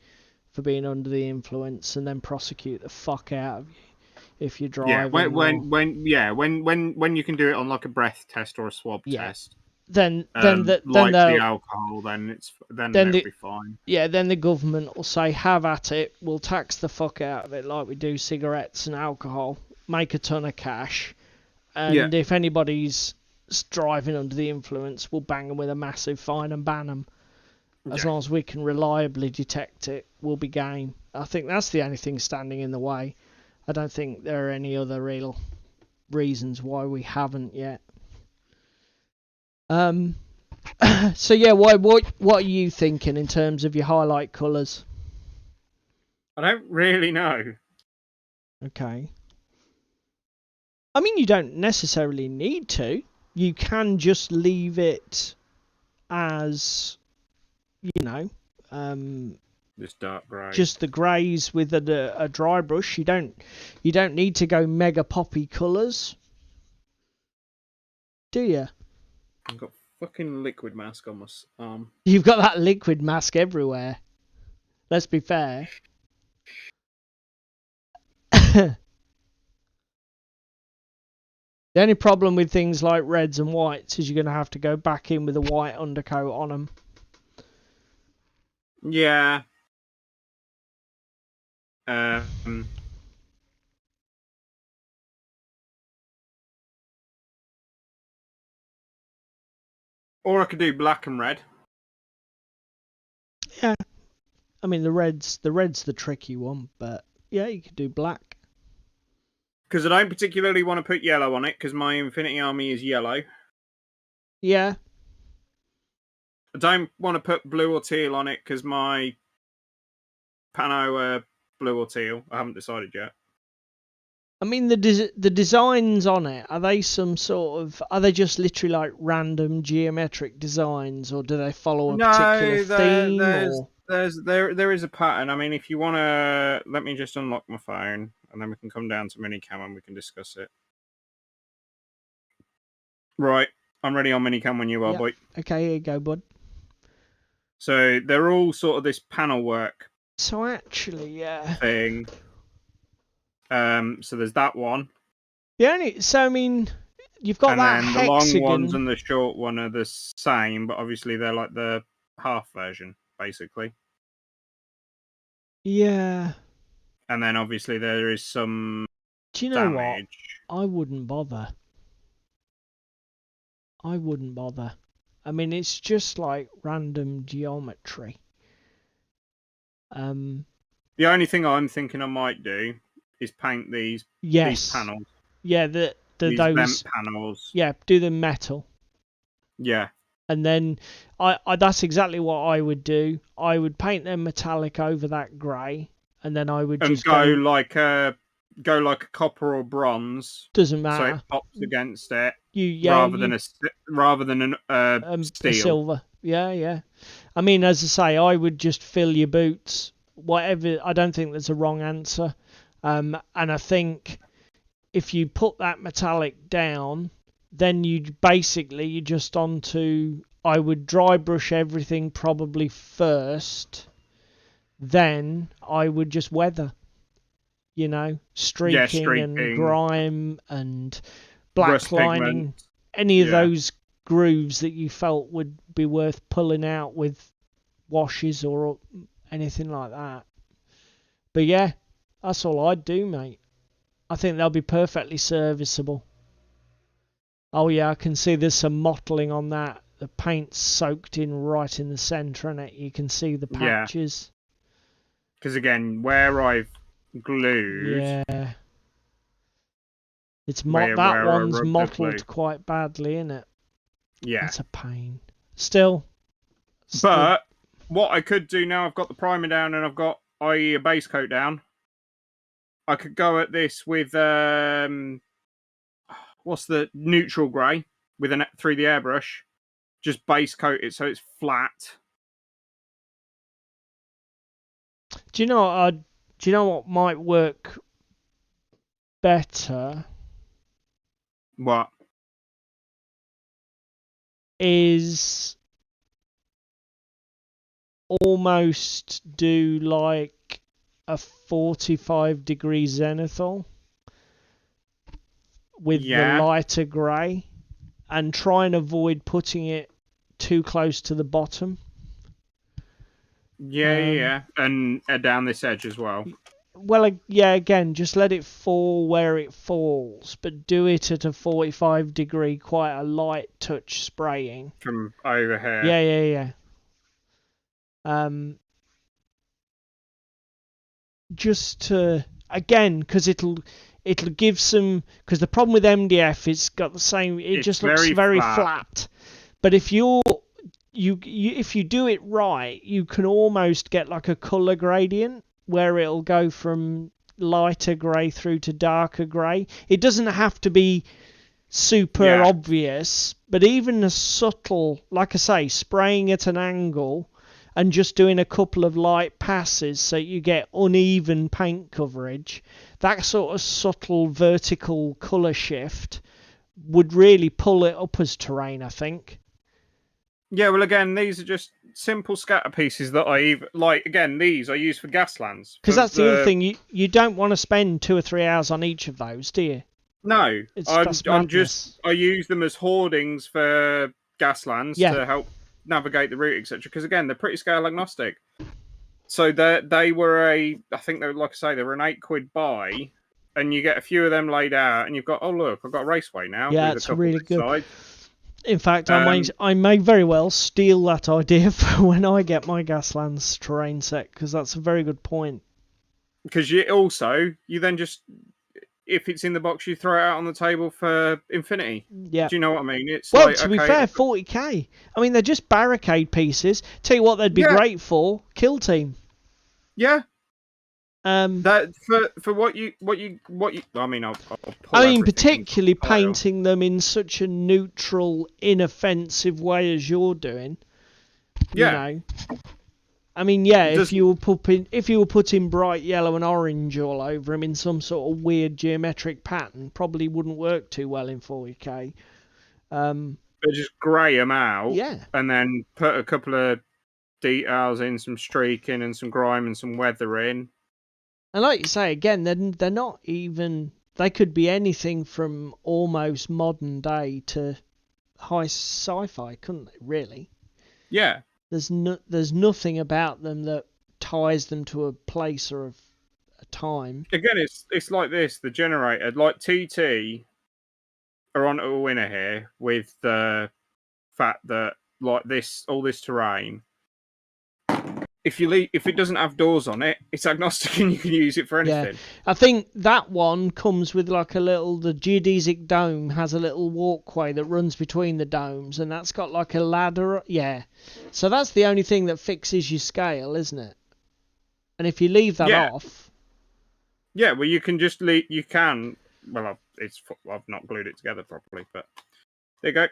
for being under the influence and then prosecute the fuck out of you if you're driving. Yeah, when you can do it on like a breath test or a swab test. Then the alcohol, then it'll be fine. Yeah, then the government will say, have at it, we'll tax the fuck out of it like we do cigarettes and alcohol, make a ton of cash, and if anybody's driving under the influence, we'll bang them with a massive fine and ban them. As long as we can reliably detect it, we'll be game. I think that's the only thing standing in the way. I don't think there are any other real reasons why we haven't yet. So yeah, what are you thinking in terms of your highlight colours? I don't really know. Okay. I mean, you don't necessarily need to. You can just leave it as, this dark grey. Just the greys with a dry brush. You don't need to go mega poppy colours, do you? I've got fucking liquid mask on my arm. You've got that liquid mask everywhere. Let's be fair. The only problem with things like reds and whites is you're going to have to go back in with a white undercoat on them Yeah. Or I could do black and red. Yeah. I mean, the red's the tricky one, but yeah, you could do black. Because I don't particularly want to put yellow on it, because my Infinity Army is yellow. Yeah. I don't want to put blue or teal on it, because my Pano are blue or teal. I haven't decided yet. I mean, the designs on it, are they are they just literally like random geometric designs, or do they follow a particular theme? There is a pattern. I mean, if you want to, let me just unlock my phone, and then we can come down to Minicam and we can discuss it. Right, I'm ready on Minicam when you are, boy. Okay, here you go, bud. So they're all sort of this panel work. So actually, yeah. Thing. So there's that one. I mean, you've got that hexagon. The long ones and the short one are the same, but obviously they're like the half version, basically. Yeah. And then obviously there is some. Do you know damage. what? I wouldn't bother. I mean, it's just like random geometry. The only thing I'm thinking I might do is paint these panels. Yeah, those vent panels. Yeah, do the metal. Yeah. And then I that's exactly what I would do. I would paint them metallic over that grey, and then I would just go like a copper or bronze. Doesn't matter. So it pops against it. Rather than a steel. Silver. Yeah. I mean, as I say, I would just fill your boots. Whatever. I don't think there's a wrong answer. And I think if you put that metallic down, then you just onto. I would dry brush everything probably first. Then I would just weather. You know, streaking and grime and black lining. Any of those grooves that you felt would be worth pulling out with washes or anything like that. But yeah, that's all I'd do, mate. I think they'll be perfectly serviceable. Oh yeah, I can see there's some mottling on that. The paint's soaked in right in the centre, and you can see the patches. Because again, where I've glued, that one's mottled quite badly, isn't it? Yeah, it's a pain. Still. But what I could do now, I've got the primer down and I've got a base coat down. I could go at this with what's the neutral grey with through the airbrush. Just base coat it so it's flat. Do you know what might work better? What? Is almost do like a 45-degree zenithal with the lighter grey, and try and avoid putting it too close to the bottom. Yeah, and down this edge as well. Well, yeah, again, just let it fall where it falls, but do it at a 45-degree, quite a light touch spraying. From over here. Yeah. Just to, again, because it'll give some, because the problem with MDF, it's got the same, it just looks very flat. But if you do it right, you can almost get like a colour gradient where it'll go from lighter grey through to darker grey. It doesn't have to be super obvious, but even a subtle, like I say, spraying at an angle and just doing a couple of light passes so you get uneven paint coverage, that sort of subtle vertical colour shift would really pull it up as terrain, I think. Yeah, well, again, these are just simple scatter pieces that these I use for Gaslands. Because that's the other thing, you don't want to spend 2 or 3 hours on each of those, do you? No, I use them as hoardings for Gaslands to help navigate the route, etc. Because again, they're pretty scale agnostic. So they were I think they were, like I say, they were an £8 buy, and you get a few of them laid out, and you've got, oh look, I've got a raceway now Yeah, with a it's couple really this good. side. In fact, I may very well steal that idea for when I get my Gaslands terrain set, because that's a very good point. Because you then just, if it's in the box, you throw it out on the table for Infinity. Yeah. Do you know what I mean? It's well, like, to be okay, fair, 40k. I mean, they're just barricade pieces. Tell you what, they'd be great for Kill Team. Yeah. That for what you. I mean, I'll pull I mean, particularly painting them in such a neutral, inoffensive way as you're doing. Yeah. You know. I mean, yeah. If you were putting bright yellow and orange all over them in some sort of weird geometric pattern, probably wouldn't work too well in 40k. But just grey them out. Yeah. And then put a couple of details in, some streaking and some grime and some weather in. And like you say, again, they're not even... They could be anything from almost modern day to high sci-fi, couldn't they, really? Yeah. There's nothing about them that ties them to a place or a time. Again, it's like this, the generator. Like TT are on a winner here with the fact that, like, all this terrain, if it doesn't have doors on it, it's agnostic and you can use it for anything. Yeah. I think that one comes with like the geodesic dome has a little walkway that runs between the domes, and that's got like a ladder. Yeah. So that's the only thing that fixes your scale, isn't it? And if you leave that off... Yeah, well, you can just leave... You can... Well, I've not glued it together properly, but there you go.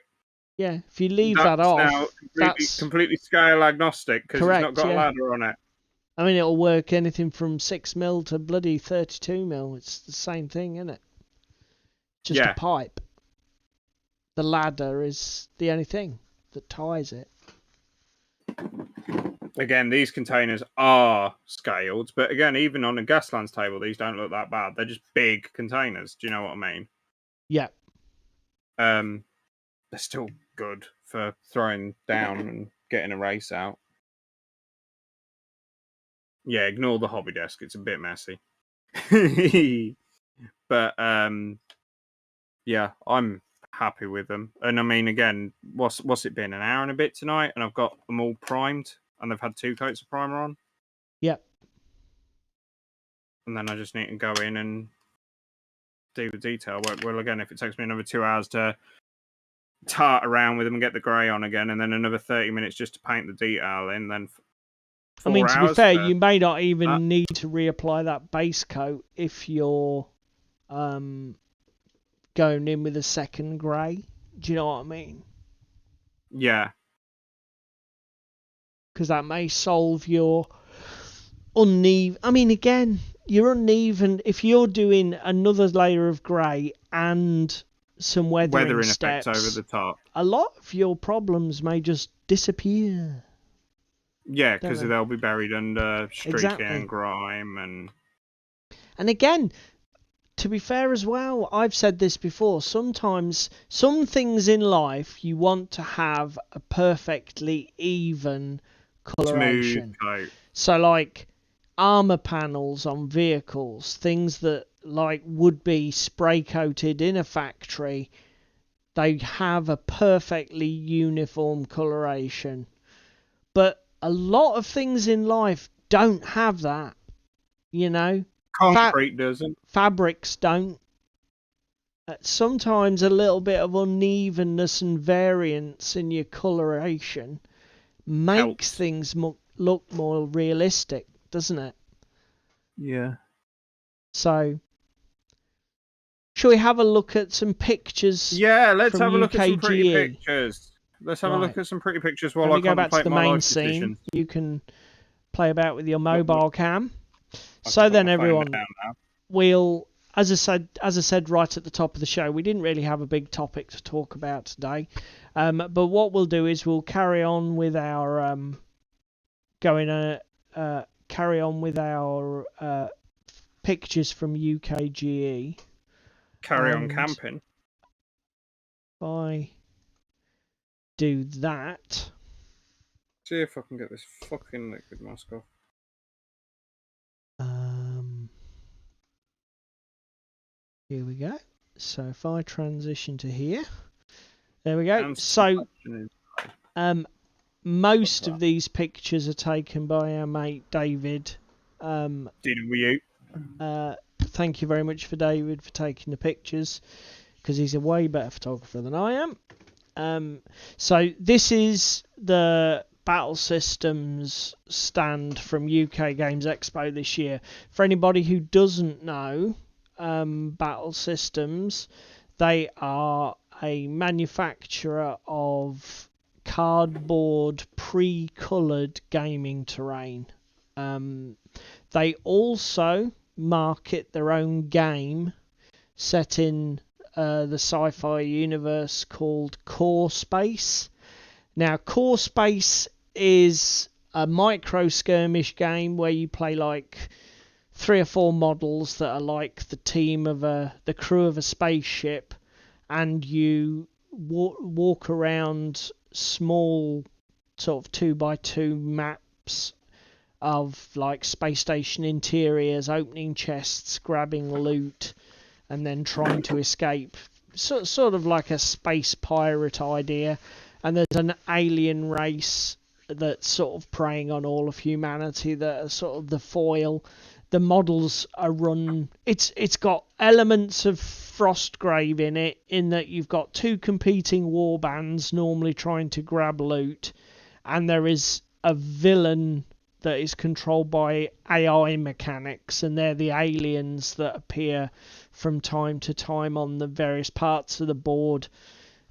Yeah, if you leave that off, now that's completely scale agnostic because it's not got a ladder on it. I mean, it'll work anything from 6mm to bloody 32mm. It's the same thing, isn't it? Just a pipe. The ladder is the only thing that ties it. Again, these containers are scaled, but again, even on a Gaslands table, these don't look that bad. They're just big containers. Do you know what I mean? Yeah. They're still good for throwing down and getting a race out. Yeah, ignore the hobby desk. It's a bit messy. But yeah, I'm happy with them. And I mean, again, what's it been? An hour and a bit tonight, and I've got them all primed, and they've had 2 coats of primer on. Yep. And then I just need to go in and do the detail work. Well, again, if it takes me another 2 hours to tart around with them and get the grey on again, and then another 30 minutes just to paint the detail in, then 4 I mean, to be fair, you may not even that. need to reapply that base coat if you're going in with a second grey. Do you know what I mean? Yeah. Because that may solve your uneven... I mean, again, you're uneven. If you're doing another layer of grey and some weathering steps effects over the top, a lot of your problems may just disappear. Yeah, because they'll be buried under streaking and grime And again, to be fair as well, I've said this before, sometimes some things in life you want to have a perfectly even coloration. Smooth coat. So like armor panels on vehicles, things that like would be spray coated in a factory, they have a perfectly uniform coloration. But a lot of things in life don't have that, you know. Concrete doesn't. Fabrics don't. Sometimes a little bit of unevenness and variance in your coloration makes things look more realistic, doesn't it? Yeah. So, shall we have a look at some pictures? Yeah, let's have a look UKGE? at some pretty pictures. Let's have a look at some pretty pictures while I go back to the main scene. Positions. You can play about with your mobile cam. So then, everyone, we'll, as I said right at the top of the show, we didn't really have a big topic to talk about today. But what we'll do is we'll carry on with our pictures from UKGE. Carry on camping. If I do that. See if I can get this fucking liquid mask off. Here we go. So if I transition to here, there we go. So most of these pictures are taken by our mate David. Didn't we? Thank you very much for David for taking the pictures, because he's a way better photographer than I am. So this is the Battlesystems stand from UK Games Expo this year. For anybody who doesn't know, Battlesystems, they are a manufacturer of cardboard pre-coloured gaming terrain. They also market their own game set in the sci-fi universe called Core Space. Now, Core Space is a micro skirmish game where you play like 3 or 4 models that are like the crew of a spaceship, and you walk around small sort of 2x2 maps of like space station interiors, opening chests, grabbing loot, and then trying to escape. Sort of like a space pirate idea. And there's an alien race that's sort of preying on all of humanity that are sort of the foil. The models are run... It's got elements of Frostgrave in it, in that you've got 2 competing war bands normally trying to grab loot, and there is a villain that is controlled by AI mechanics, and they're the aliens that appear from time to time on the various parts of the board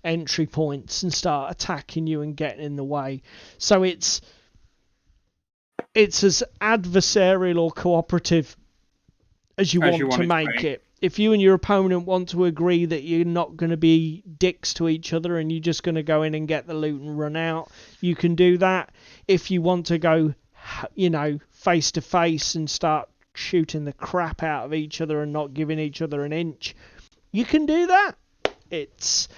entry points and start attacking you and getting in the way. So it's as adversarial or cooperative as you want to make it. If you and your opponent want to agree that you're not going to be dicks to each other and you're just going to go in and get the loot and run out, you can do that. If you want to go, face to face and start shooting the crap out of each other and not giving each other an inch, you can do that. It's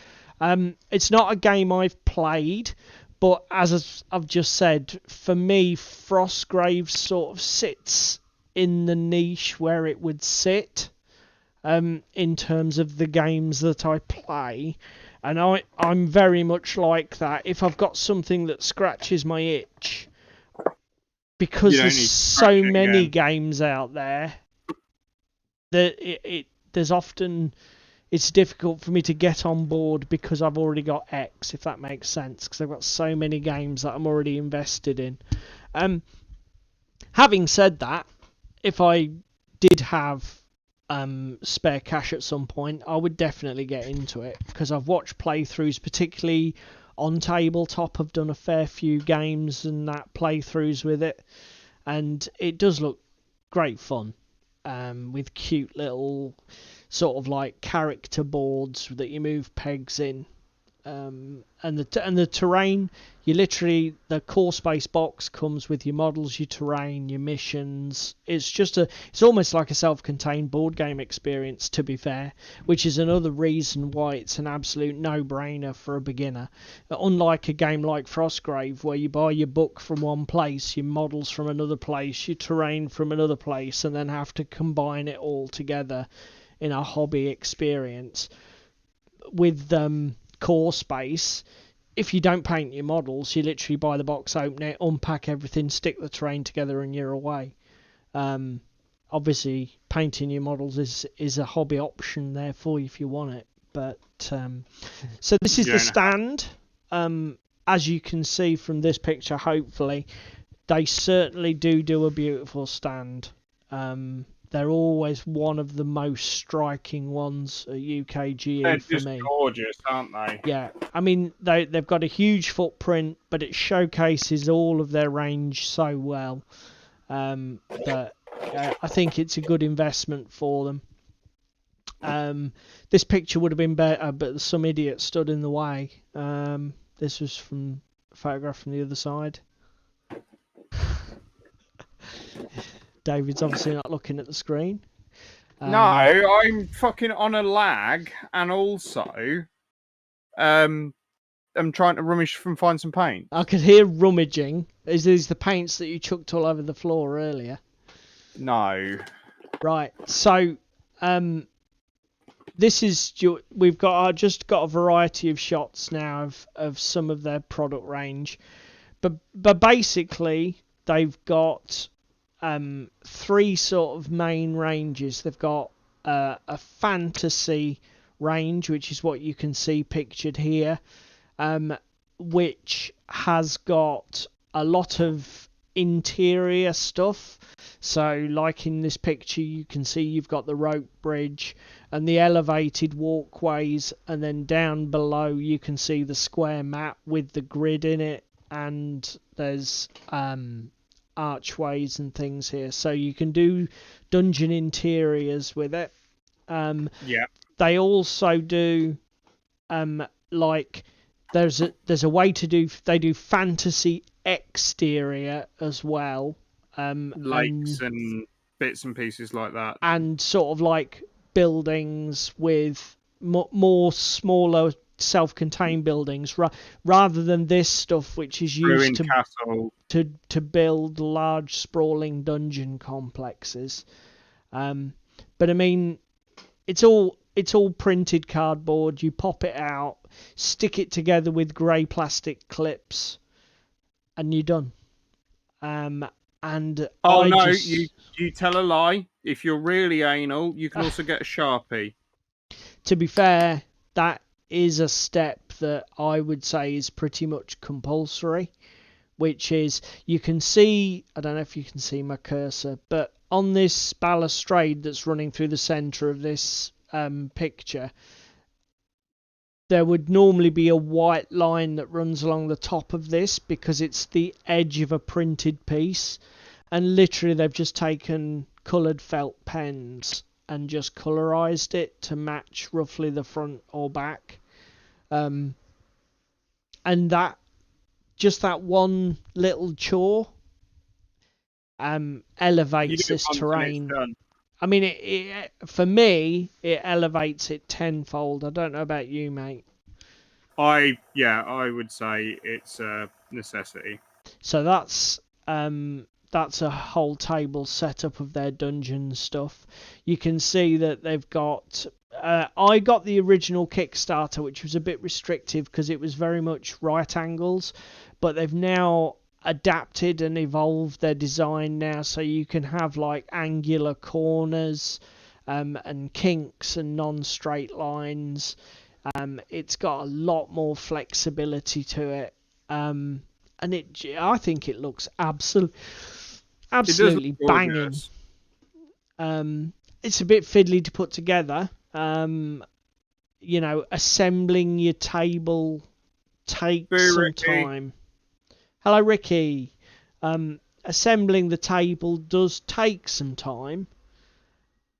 not a game I've played, but as I've just said, for me, Frostgrave sort of sits in the niche where it would sit in terms of the games that I play. And I'm very much like that. If I've got something that scratches my itch, because there's so many games out there, that there's often... It's difficult for me to get on board because I've already got X, if that makes sense, because I've got so many games that I'm already invested in. Having said that, if I did have spare cash at some point, I would definitely get into it, because I've watched playthroughs, particularly on Tabletop. I've done a fair few games and that playthroughs with it, and it does look great fun, with cute little sort of like character boards that you move pegs in, and the terrain, you literally, the Core Space box comes with your models, your terrain, your missions. It's almost like a self-contained board game experience, to be fair, which is another reason why it's an absolute no-brainer for a beginner. Unlike a game like Frostgrave, where you buy your book from one place, your models from another place, your terrain from another place, and then have to combine it all together in a hobby experience. With Core Space, if you don't paint your models, you literally buy the box, open it, unpack everything, stick the terrain together, and you're away. Obviously, painting your models is a hobby option there for you if you want it. But so this is the stand. As you can see from this picture, hopefully, they certainly do a beautiful stand. They're always one of the most striking ones at UKGE for me. They're just gorgeous, aren't they? Yeah, I mean, they've got a huge footprint, but it showcases all of their range so well that I think it's a good investment for them. This picture would have been better, but some idiot stood in the way. This was from a photograph from the other side. David's obviously not looking at the screen. No, I'm fucking on a lag, and also I'm trying to rummage find some paint. I could hear rummaging. Is these the paints that you chucked all over the floor earlier? No. Right, so we've got just got a variety of shots now of some of their product range, but basically they've got 3 sort of main ranges. They've got a fantasy range, which is what you can see pictured here, which has got a lot of interior stuff. So like in this picture you can see you've got the rope bridge and the elevated walkways, and then down below you can see the square map with the grid in it, and there's archways and things here, so you can do dungeon interiors with it. They also do like there's a way to do, they do fantasy exterior as well, lakes and bits and pieces like that, and sort of like buildings with more smaller self-contained buildings rather than this stuff which is used to build large sprawling dungeon complexes. But I mean, it's all printed cardboard. You pop it out, stick it together with grey plastic clips, and you're done. You tell a lie. If you're really anal, you can also get a Sharpie. To be fair, that is a step that I would say is pretty much compulsory, which is, you can see, I don't know if you can see my cursor, but on this balustrade that's running through the centre of this picture, there would normally be a white line that runs along the top of this because it's the edge of a printed piece, and literally they've just taken coloured felt pens and just colourised it to match roughly the front or back. And that one little chore elevates this terrain. I mean, it for me, it elevates it tenfold. I don't know about you, mate. I would say it's a necessity. So that's a whole table setup of their dungeon stuff. You can see that they've got... I got the original Kickstarter, which was a bit restrictive because it was very much right angles, but they've now adapted and evolved their design now, so you can have like angular corners and kinks and non-straight lines. It's got a lot more flexibility to it, and I think it looks absolutely banging. It's a bit fiddly to put together. Assembling your table takes some time. Hello, Ricky. Assembling the table does take some time,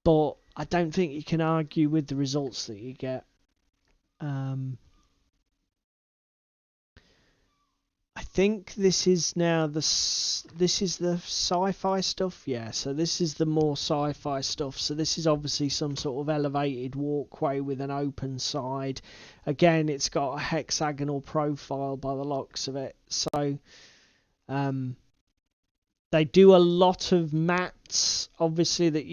but I don't think you can argue with the results that you get. I think this is now the sci-fi stuff. Yeah, so this is the more sci-fi stuff. So this is obviously some sort of elevated walkway with an open side. Again, it's got a hexagonal profile by the looks of it. So they do a lot of mats, obviously, that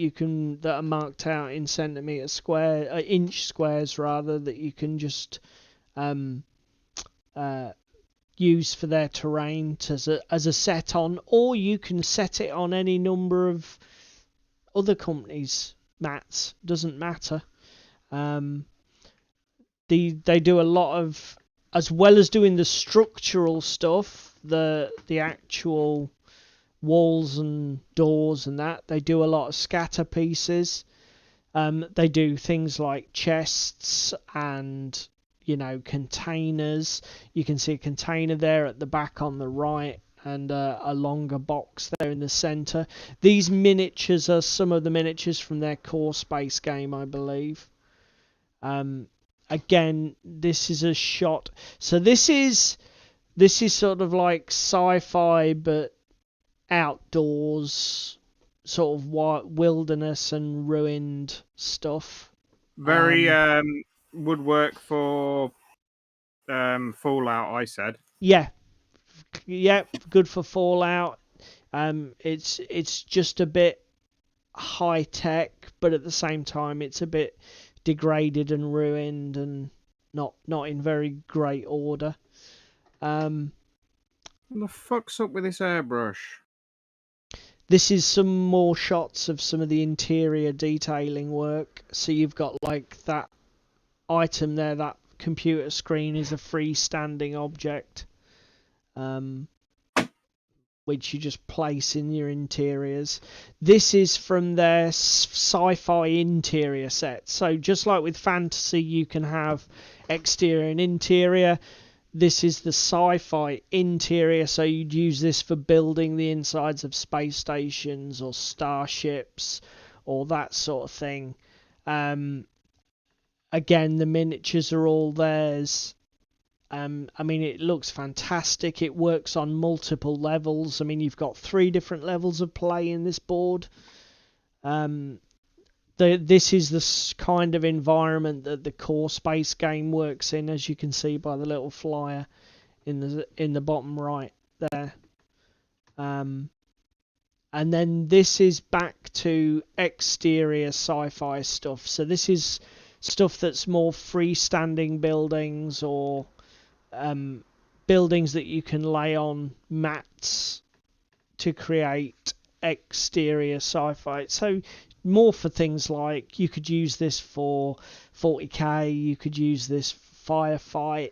are marked out in inch squares rather, that you can just use for their terrain as a set on, or you can set it on any number of other companies' mats. Doesn't matter. They do a lot of, as well as doing the structural stuff, the actual walls and doors and that, they do a lot of scatter pieces. They do things like chests and containers. You can see a container there at the back on the right, and a longer box there in the center. These miniatures are some of the miniatures from their core space game, I believe. Again, this is a shot. So this is sort of like sci-fi, but outdoors, sort of wilderness and ruined stuff. Very would work for Fallout, I said. Yeah, good for Fallout. It's just a bit high tech, but at the same time it's a bit degraded and ruined and not in very great order. What the fuck's up with this airbrush? This is some more shots of some of the interior detailing work. So you've got like that item there, that computer screen is a freestanding object, which you just place in your interiors. This is from their sci-fi interior set. So just like with fantasy, you can have exterior and interior. This is the sci-fi interior, so you'd use this for building the insides of space stations or starships or that sort of thing. Again, the miniatures are all theirs. I mean, it looks fantastic. It works on multiple levels. I mean, you've got 3 different levels of play in this board. This is the kind of environment that the core space game works in, as you can see by the little flyer in the bottom right there. And then this is back to exterior sci-fi stuff. So this is stuff that's more freestanding buildings or buildings that you can lay on mats to create exterior sci-fi. So more for things like you could use this for 40k, you could use this firefight,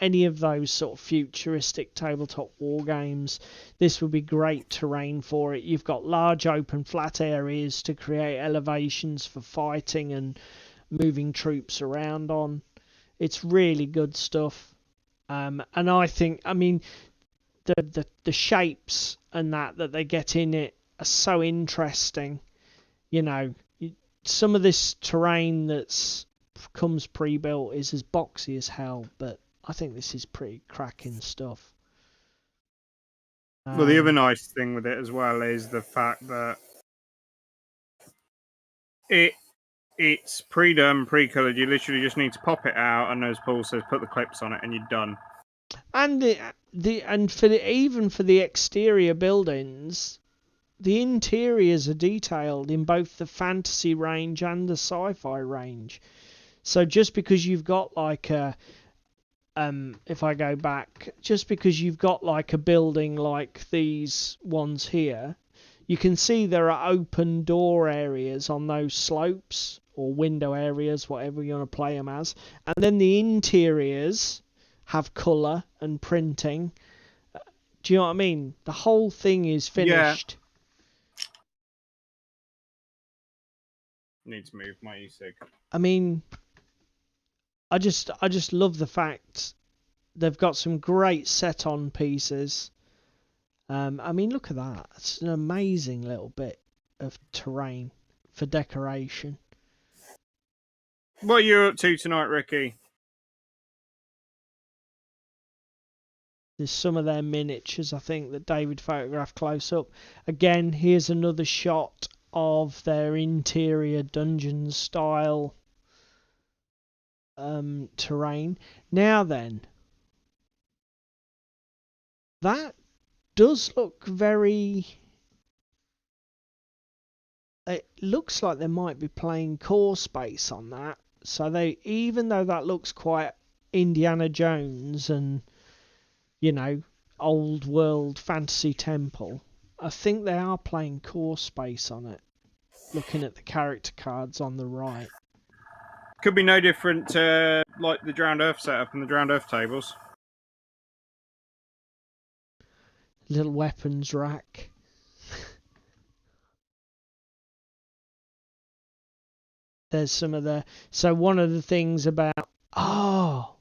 any of those sort of futuristic tabletop war games. This would be great terrain for it. You've got large open flat areas to create elevations for fighting and moving troops around on. It's really good stuff. And I think, I mean, the shapes and that they get in it are so interesting. You know, some of this terrain that's comes pre-built is as boxy as hell, but I think this is pretty cracking stuff. Well, the other nice thing with it as well is the fact that it's pre-done, pre-coloured. You literally just need to pop it out, and as Paul says, put the clips on it, and you're done. And even for the exterior buildings, the interiors are detailed in both the fantasy range and the sci-fi range. So just because you've got like a if I go back, just because you've got like a building like these ones here, you can see there are open door areas on those slopes or window areas, whatever you want to play them as. And then the interiors have colour and printing. Do you know what I mean? The whole thing is finished. Yeah. Need to move my e-cig. I mean, I just love the fact they've got some great set-on pieces. I mean, look at that. It's an amazing little bit of terrain for decoration. What are you up to tonight, Ricky? There's some of their miniatures, I think, that David photographed close up. Again, here's another shot of their interior dungeon style terrain. Now then, that does look very... It looks like they might be playing core space on that. So they, even though that looks quite Indiana Jones and, you know, old world fantasy temple, I think they are playing core space on it. Looking at the character cards on the right. Could be no different to like the Drowned Earth setup and the Drowned Earth tables. Little weapons rack. There's some of the... So one of the things about... Oh!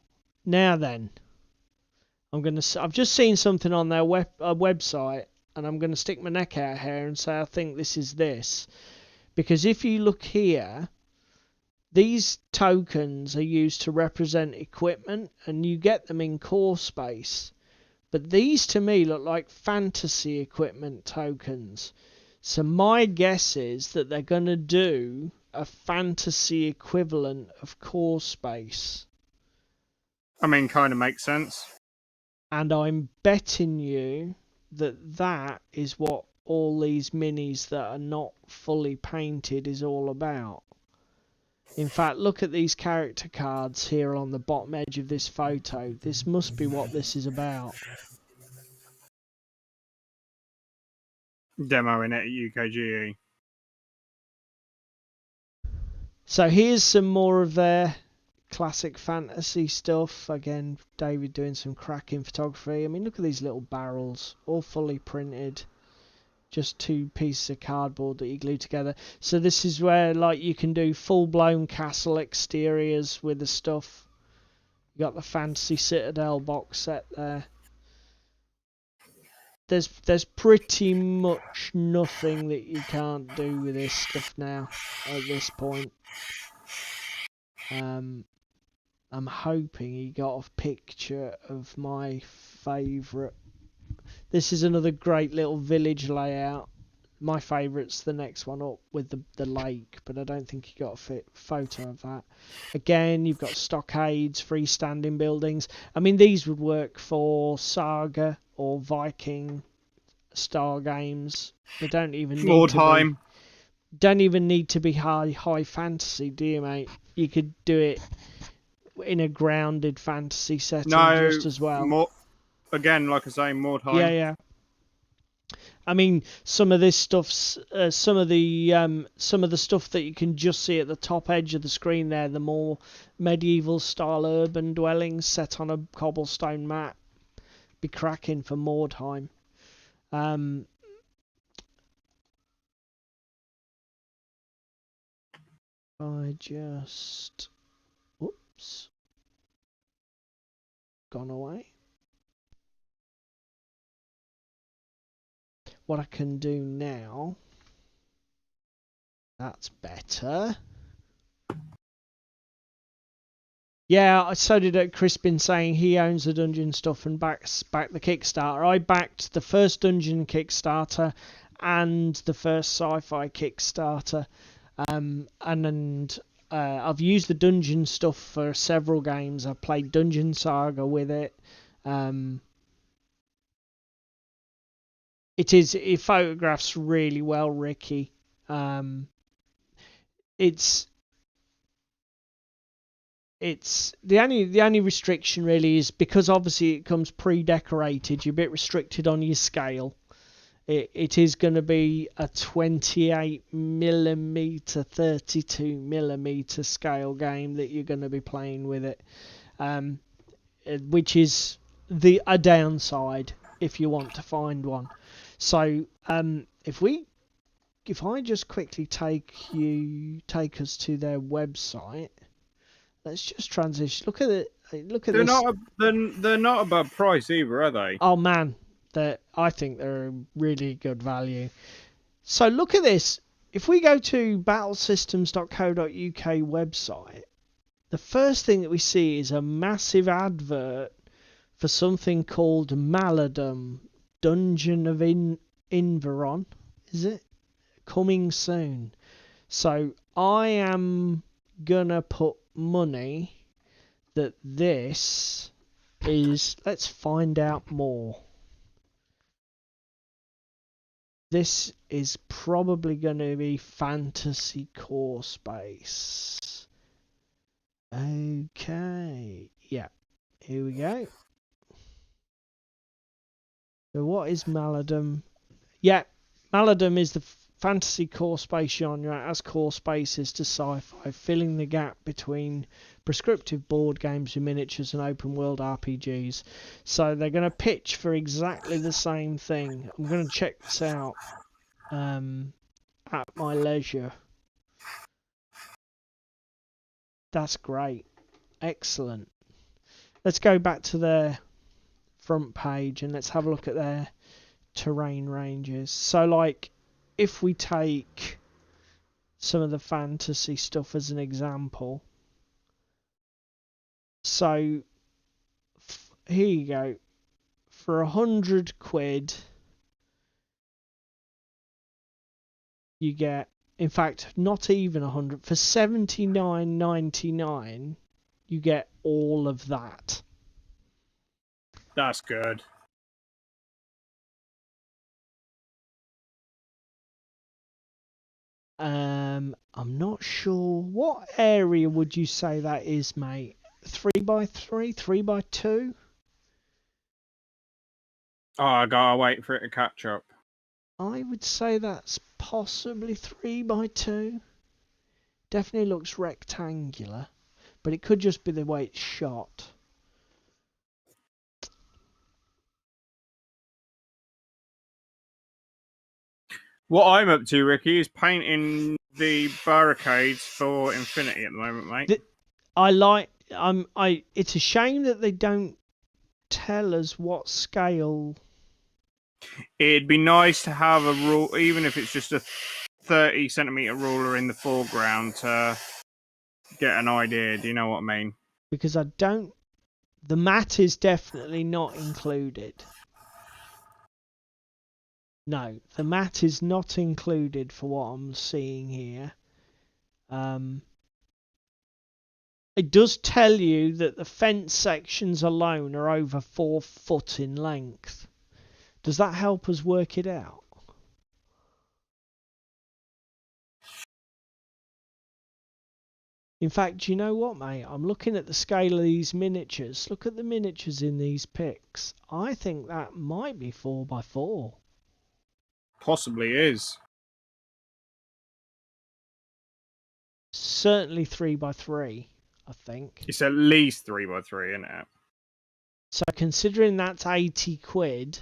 Now then. I've just seen something on their website, and I'm going to stick my neck out here and say I think this is this. Because if you look here, these tokens are used to represent equipment, and you get them in core space. But these to me look like fantasy equipment tokens. So my guess is that they're going to do a fantasy equivalent of core space. I mean, kind of makes sense. And I'm betting you that is what all these minis that are not fully painted is all about. In fact, look at these character cards here on the bottom edge of this photo. This must be what this is about. Demoing it at UKGE. So here's some more of their classic fantasy stuff. Again, David doing some cracking photography. I mean, look at these little barrels, all fully printed. Just 2 pieces of cardboard that you glue together. So this is where, like, you can do full-blown castle exteriors with the stuff. You got the Fantasy Citadel box set there. There's pretty much nothing that you can't do with this stuff now at this point. I'm hoping he got a picture of my favourite. This is another great little village layout. My favourite's the next one up with the lake, but I don't think he got a photo of that. Again, you've got stockades, freestanding buildings. I mean, these would work for Saga or Viking style games. They don't even need to be high fantasy, do you, mate? You could do it in a grounded fantasy setting just as well. More, again, like I say, more time. Yeah. I mean, some of this stuff's some of the stuff that you can just see at the top edge of the screen there, the more medieval style urban dwellings set on a cobblestone map, be cracking for Mordheim. I just, whoops, gone away. What I can do now, that's better. Yeah, so did Chris been saying he owns the dungeon stuff and backs the Kickstarter. I backed the first dungeon Kickstarter and the first sci-fi Kickstarter. I've used the dungeon stuff for several games. I've played Dungeon Saga with it. It photographs really well, Ricky. It's the only restriction really is because obviously it comes pre-decorated. You're a bit restricted on your scale. It is going to be a 28mm, 32mm scale game that you're going to be playing with it, which is a downside if you want to find one. So if I just quickly take us to their website, let's just transition. Look at it. Look at this. They're not a bad price either, are they? Oh man. I think they're a really good value. So look at this. If we go to battlesystems.co.uk website, the first thing that we see is a massive advert for something called Maladum, Dungeon of Inveron. Is it? Coming soon. So I am gonna put money that this is... Let's find out more. This is probably going to be fantasy core space. Okay. Yeah. Here we go. So what is Maladum? Yeah. Maladum is the fantasy core space genre as core spaces to sci-fi, filling the gap between prescriptive board games with miniatures and open world RPGs. So they're going to pitch for exactly the same thing. I'm going to check this out at my leisure. That's great. Excellent. Let's go back to their front page and let's have a look at their terrain ranges. So like if we take some of the fantasy stuff as an example, so here you go. For £100, you get, in fact, not even 100. For $79.99, you get all of that. That's good. I'm not sure. What area would you say that is, mate? 3x3, 3x2? Oh, I gotta wait for it to catch up. I would say that's possibly 3x2. Definitely looks rectangular, but it could just be the way it's shot. What I'm up to, Ricky, is painting the barricades for Infinity at the moment, mate. It's a shame that they don't tell us what scale. It'd be nice to have a rule, even if it's just a 30cm ruler in the foreground to get an idea. Do you know what I mean? Because the mat is definitely not included. No, the mat is not included for what I'm seeing here. It does tell you that the fence sections alone are over 4 foot in length. Does that help us work it out? In fact, do you know what, mate? I'm looking at the scale of these miniatures. Look at the miniatures in these pics. I think that might be 4x4. Possibly is. Certainly 3x3, I think. It's at least 3x3, isn't it? So considering that's 80 quid,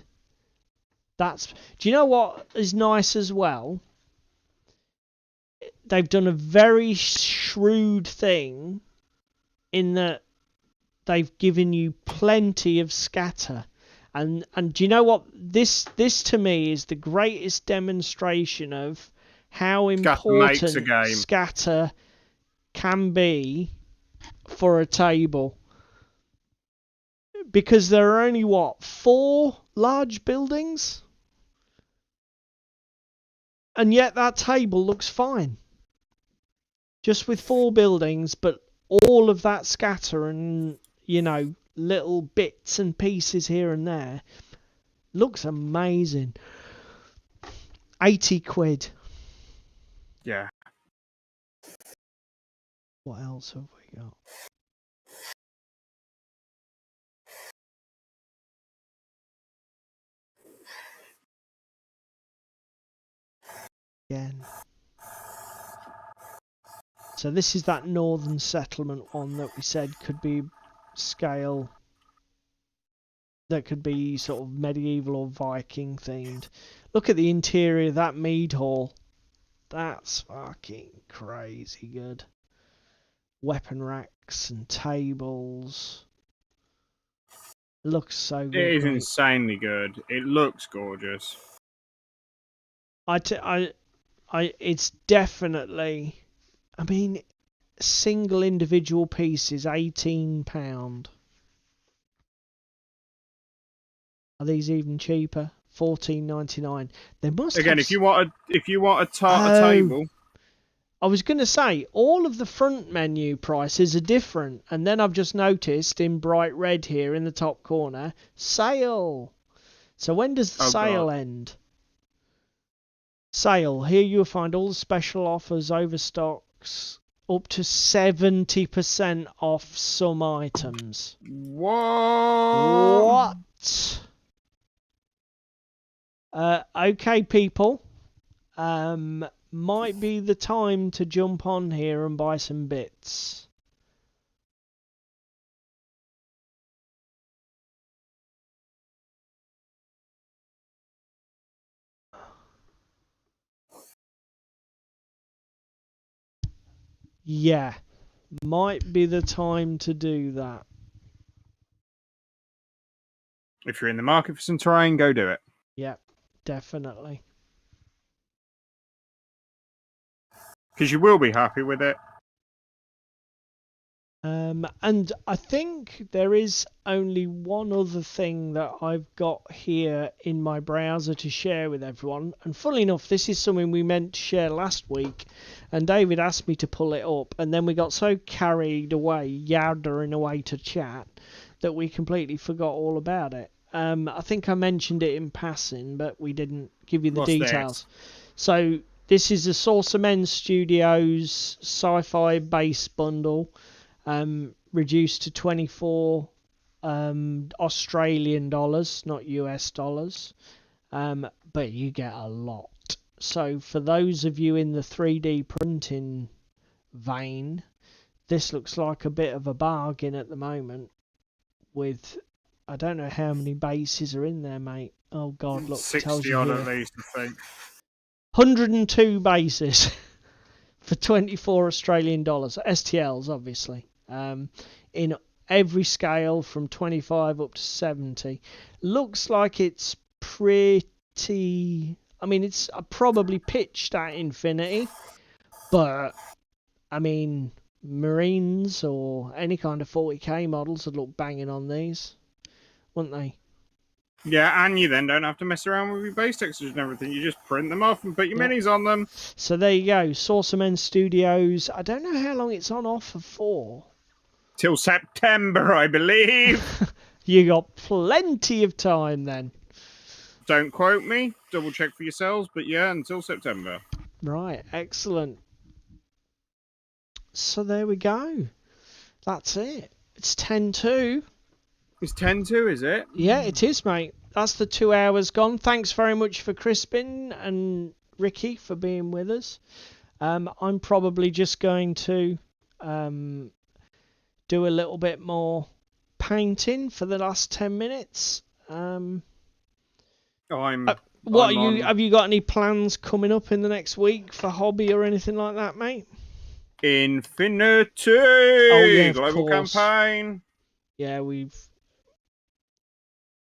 do you know what is nice as well? They've done a very shrewd thing in that they've given you plenty of scatter. And do you know what? This to me is the greatest demonstration of how important scatter can be for a table. Because there are only, 4 large buildings? And yet that table looks fine. Just with 4 buildings, but all of that scatter and, little bits and pieces here and there. Looks amazing. 80 quid. Yeah. What else have we got? Again. So this is that northern settlement one that we said could be scale. That could be sort of medieval or Viking themed. Look at the interior of that mead hall. That's fucking crazy good. Weapon racks and tables. Looks so good. It is insanely good. It looks gorgeous. It's definitely. I mean, single individual piece is £18. Are these even cheaper? $14.99. They must again. Have... If you want a tartar table. I was going to say all of the front menu prices are different, and then I've just noticed in bright red here in the top corner, sale. So when does the sale end? Sale. Here you'll find all the special offers, overstocks, up to 70% off some items. What? Okay, people. Might be the time to jump on here and buy some bits. Yeah, might be the time to do that. If you're in the market for some terrain, go do it. Yep, definitely. Because you will be happy with it. And I think there is only one other thing that I've got here in my browser to share with everyone. And funnily enough, this is something we meant to share last week. And David asked me to pull it up. And then we got so carried away, yaddering away to chat, that we completely forgot all about it. I think I mentioned it in passing, but we didn't give you the details. So this is a Saucermen Studios sci-fi base bundle, reduced to 24 Australian dollars, not US dollars, but you get a lot. So for those of you in the 3D printing vein, this looks like a bit of a bargain at the moment. With, I don't know how many bases are in there, mate. Oh God, look, 60 odd at least, I think. 102 bases for 24 Australian dollars. STLs, obviously. In every scale from 25 up to 70. Looks like it's pretty... I mean, it's probably pitched at infinity, but, I mean, Marines or any kind of 40k models would look banging on these, wouldn't they? Yeah, and you then don't have to mess around with your base textures and everything. You just print them off and put your minis on them. So there you go, Saucermen Studios. I don't know how long it's on offer for. Till September, I believe. You got plenty of time then. Don't quote me. Double check for yourselves. But yeah, until September. Right, excellent. So there we go. That's it. It's 10:02. It's 10:02, is it? Yeah, it is, mate. That's the 2 hours gone. Thanks very much for Crispin and Ricky for being with us. I'm probably just going to do a little bit more painting for the last 10 minutes. Have you got any plans coming up in the next week for hobby or anything like that, mate? Infinity! Oh, yeah, Global campaign. Yeah,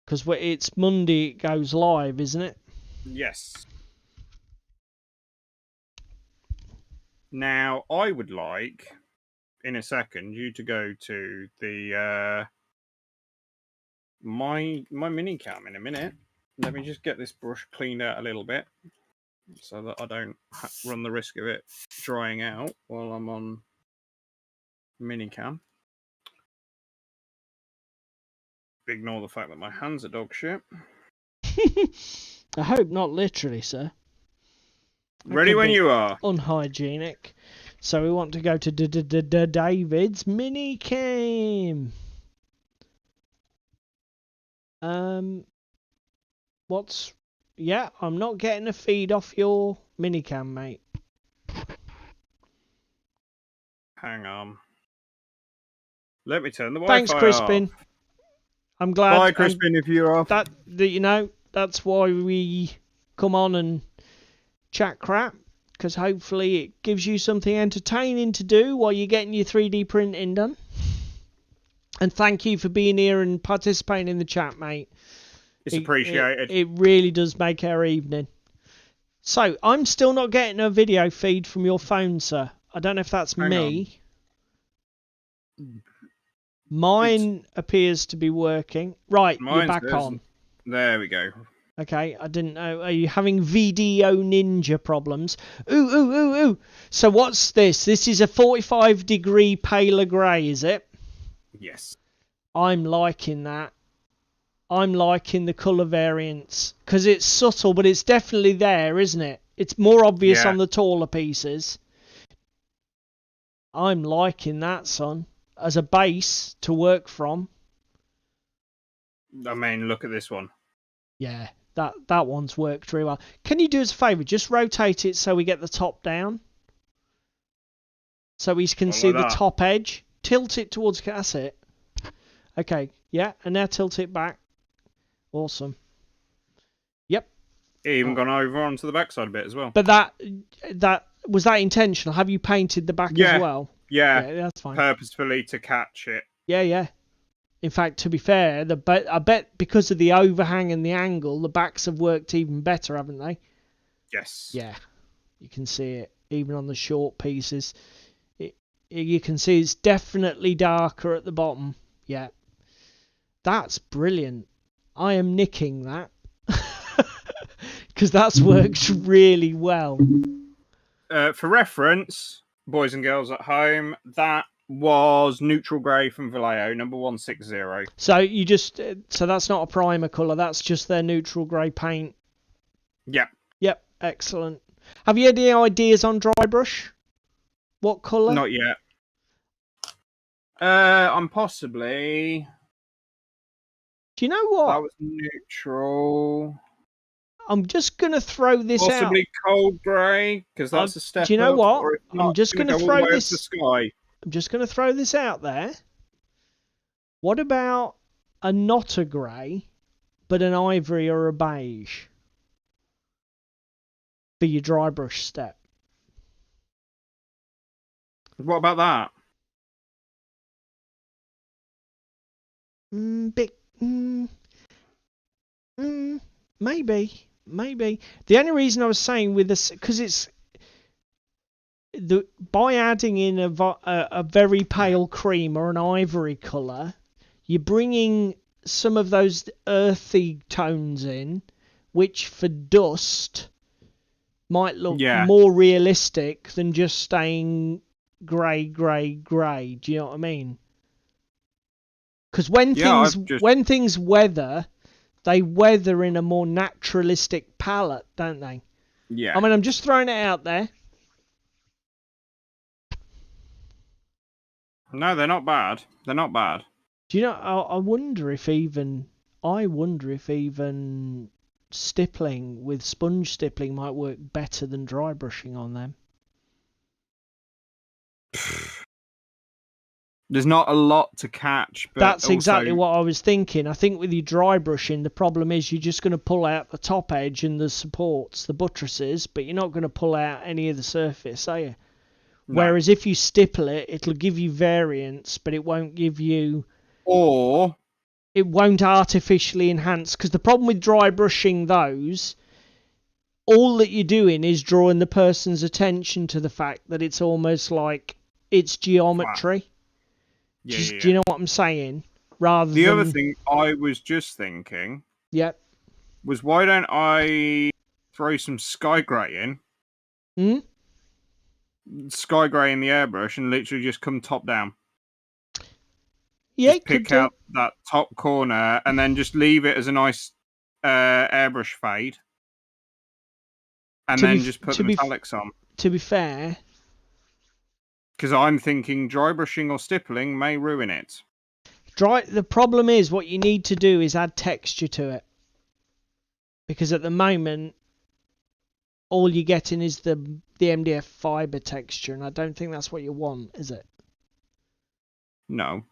because it's Monday it goes live, isn't it? Yes. Now, I would like, in a second, you to go to the my minicam in a minute. Let me just get this brush cleaned out a little bit so that I don't run the risk of it drying out while I'm on minicam. Ignore the fact that my hands are dog shit. I hope not literally, sir. Ready when you are. Unhygienic. So we want to go to David's minicam. Yeah, I'm not getting a feed off your minicam, mate. Hang on. Let me turn the Wi-Fi Thanks, Crispin. off. I'm glad. Bye, Crispin, if you're off. That you know, that's why we come on and chat crap, because hopefully it gives you something entertaining to do while you're getting your 3D printing done. And thank you for being here and participating in the chat, mate. It's appreciated. It really does make our evening. So, I'm still not getting a video feed from your phone, sir. I don't know if that's me. Mine appears to be working. Right, you're back on. There we go. Okay, I didn't know. Are you having VDO Ninja problems? Ooh. So what's this? This is a 45-degree paler grey, is it? Yes. I'm liking that. I'm liking the colour variants because it's subtle, but it's definitely there, isn't it? It's more obvious on the taller pieces. I'm liking that, son, as a base to work from. I mean, look at this one. Yeah, that one's worked really well. Can you do us a favour? Just rotate it so we get the top down. So we can see the top edge. Tilt it towards... That's it. Okay, yeah, and now tilt it back. Awesome. Yep. Even gone over onto the backside a bit as well. But that was that intentional? Have you painted the back as well? Yeah, that's fine. Purposefully to catch it. Yeah. In fact, to be fair, I bet because of the overhang and the angle, the backs have worked even better, haven't they? Yes. Yeah, you can see it even on the short pieces. You can see it's definitely darker at the bottom. Yeah, that's brilliant. I am nicking that because that's worked really well. For reference, boys and girls at home, that was neutral grey from Vallejo, number 160. So that's not a primer colour. That's just their neutral grey paint. Yep. Excellent. Have you had any ideas on dry brush? What colour? Not yet. I'm possibly... Do you know what? That was neutral. I'm just going to throw this out. Possibly cold grey, because that's a step up. Do you know what? Or if not, I'm just going to go all throw the way this... up to sky. I'm just going to throw this out there. What about not a grey, but an ivory or a beige for your dry brush step? What about that? Maybe. The only reason I was saying with this, because it's by adding in a very pale cream or an ivory colour, you're bringing some of those earthy tones in, which for dust might look more realistic than just staying grey. Do you know what I mean? Because when things weather, they weather in a more naturalistic palette, don't they? Yeah. I mean, I'm just throwing it out there. No, they're not bad. They're not bad. Do you know? I wonder if even stippling with sponge stippling might work better than dry brushing on them. There's not a lot to catch. But that's exactly what I was thinking. I think with your dry brushing, the problem is you're just going to pull out the top edge and the supports, the buttresses, but you're not going to pull out any of the surface, are you? No. Whereas if you stipple it, it'll give you variance, but it won't give you... Or... It won't artificially enhance, because the problem with dry brushing those, all that you're doing is drawing the person's attention to the fact that it's almost like it's geometry. Wow. Yeah. Do you know what I'm saying? The other thing I was just thinking... Yep. Was why don't I throw some sky grey in? Sky grey in the airbrush and literally just come top down. Yeah, just pick out that top corner and then just leave it as a nice airbrush fade. And then just put the metallics on. To be fair... Because I'm thinking dry brushing or stippling may ruin it. The problem is what you need to do is add texture to it. Because at the moment, all you're getting is the MDF fibre texture, and I don't think that's what you want, is it? No.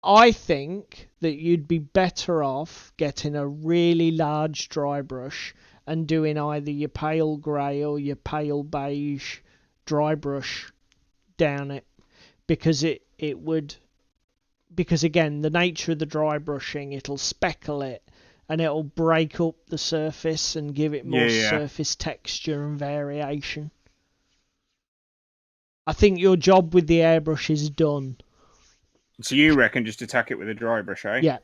I think that you'd be better off getting a really large dry brush and doing either your pale grey or your pale beige dry brush down it, because it would, because again the nature of the dry brushing, it'll speckle it and it'll break up the surface and give it more surface texture and variation. I think your job with the airbrush is done. So you reckon just attack it with a dry brush, eh?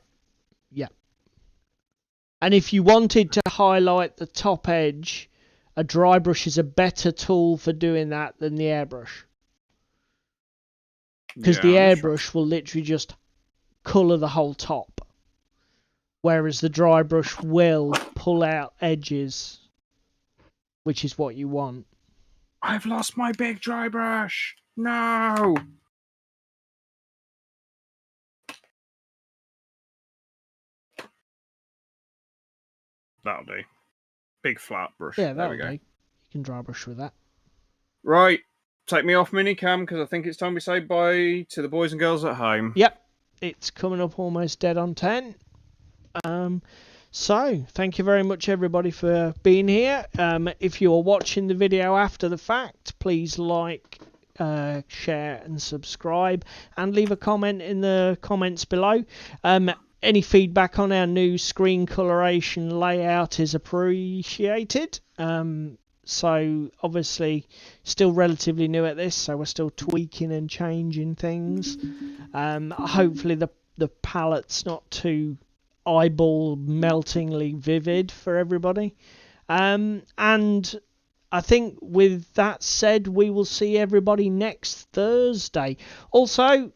Yeah. And if you wanted to highlight the top edge, a dry brush is a better tool for doing that than the airbrush. Because the airbrush will literally just colour the whole top. Whereas the dry brush will pull out edges, which is what you want. I've lost my big dry brush. No! That'll do. Big flat brush. Yeah, that'll do. You can dry brush with that. Right. Take me off minicam because I think it's time we say bye to the boys and girls at home. Yep. It's coming up almost dead on 10. So, thank you very much everybody for being here. If you are watching the video after the fact, please like, share and subscribe and leave a comment in the comments below. Any feedback on our new screen coloration layout is appreciated. So obviously still relatively new at this, so we're still tweaking and changing things. Hopefully the palette's not too eyeball meltingly vivid for everybody. And I think with that said, we will see everybody next Thursday. Also,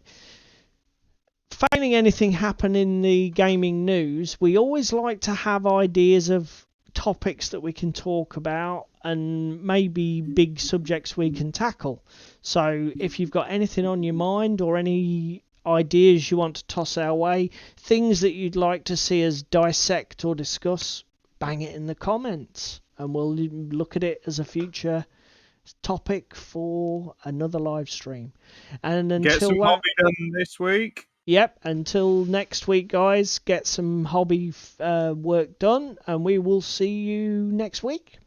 failing anything happen in the gaming news, we always like to have ideas of topics that we can talk about and maybe big subjects we can tackle. So if you've got anything on your mind or any ideas you want to toss our way, things that you'd like to see us dissect or discuss, bang it in the comments and we'll look at it as a future topic for another live stream. And until get some hobby done this week. Yep, until next week, guys, get some hobby work done, and we will see you next week.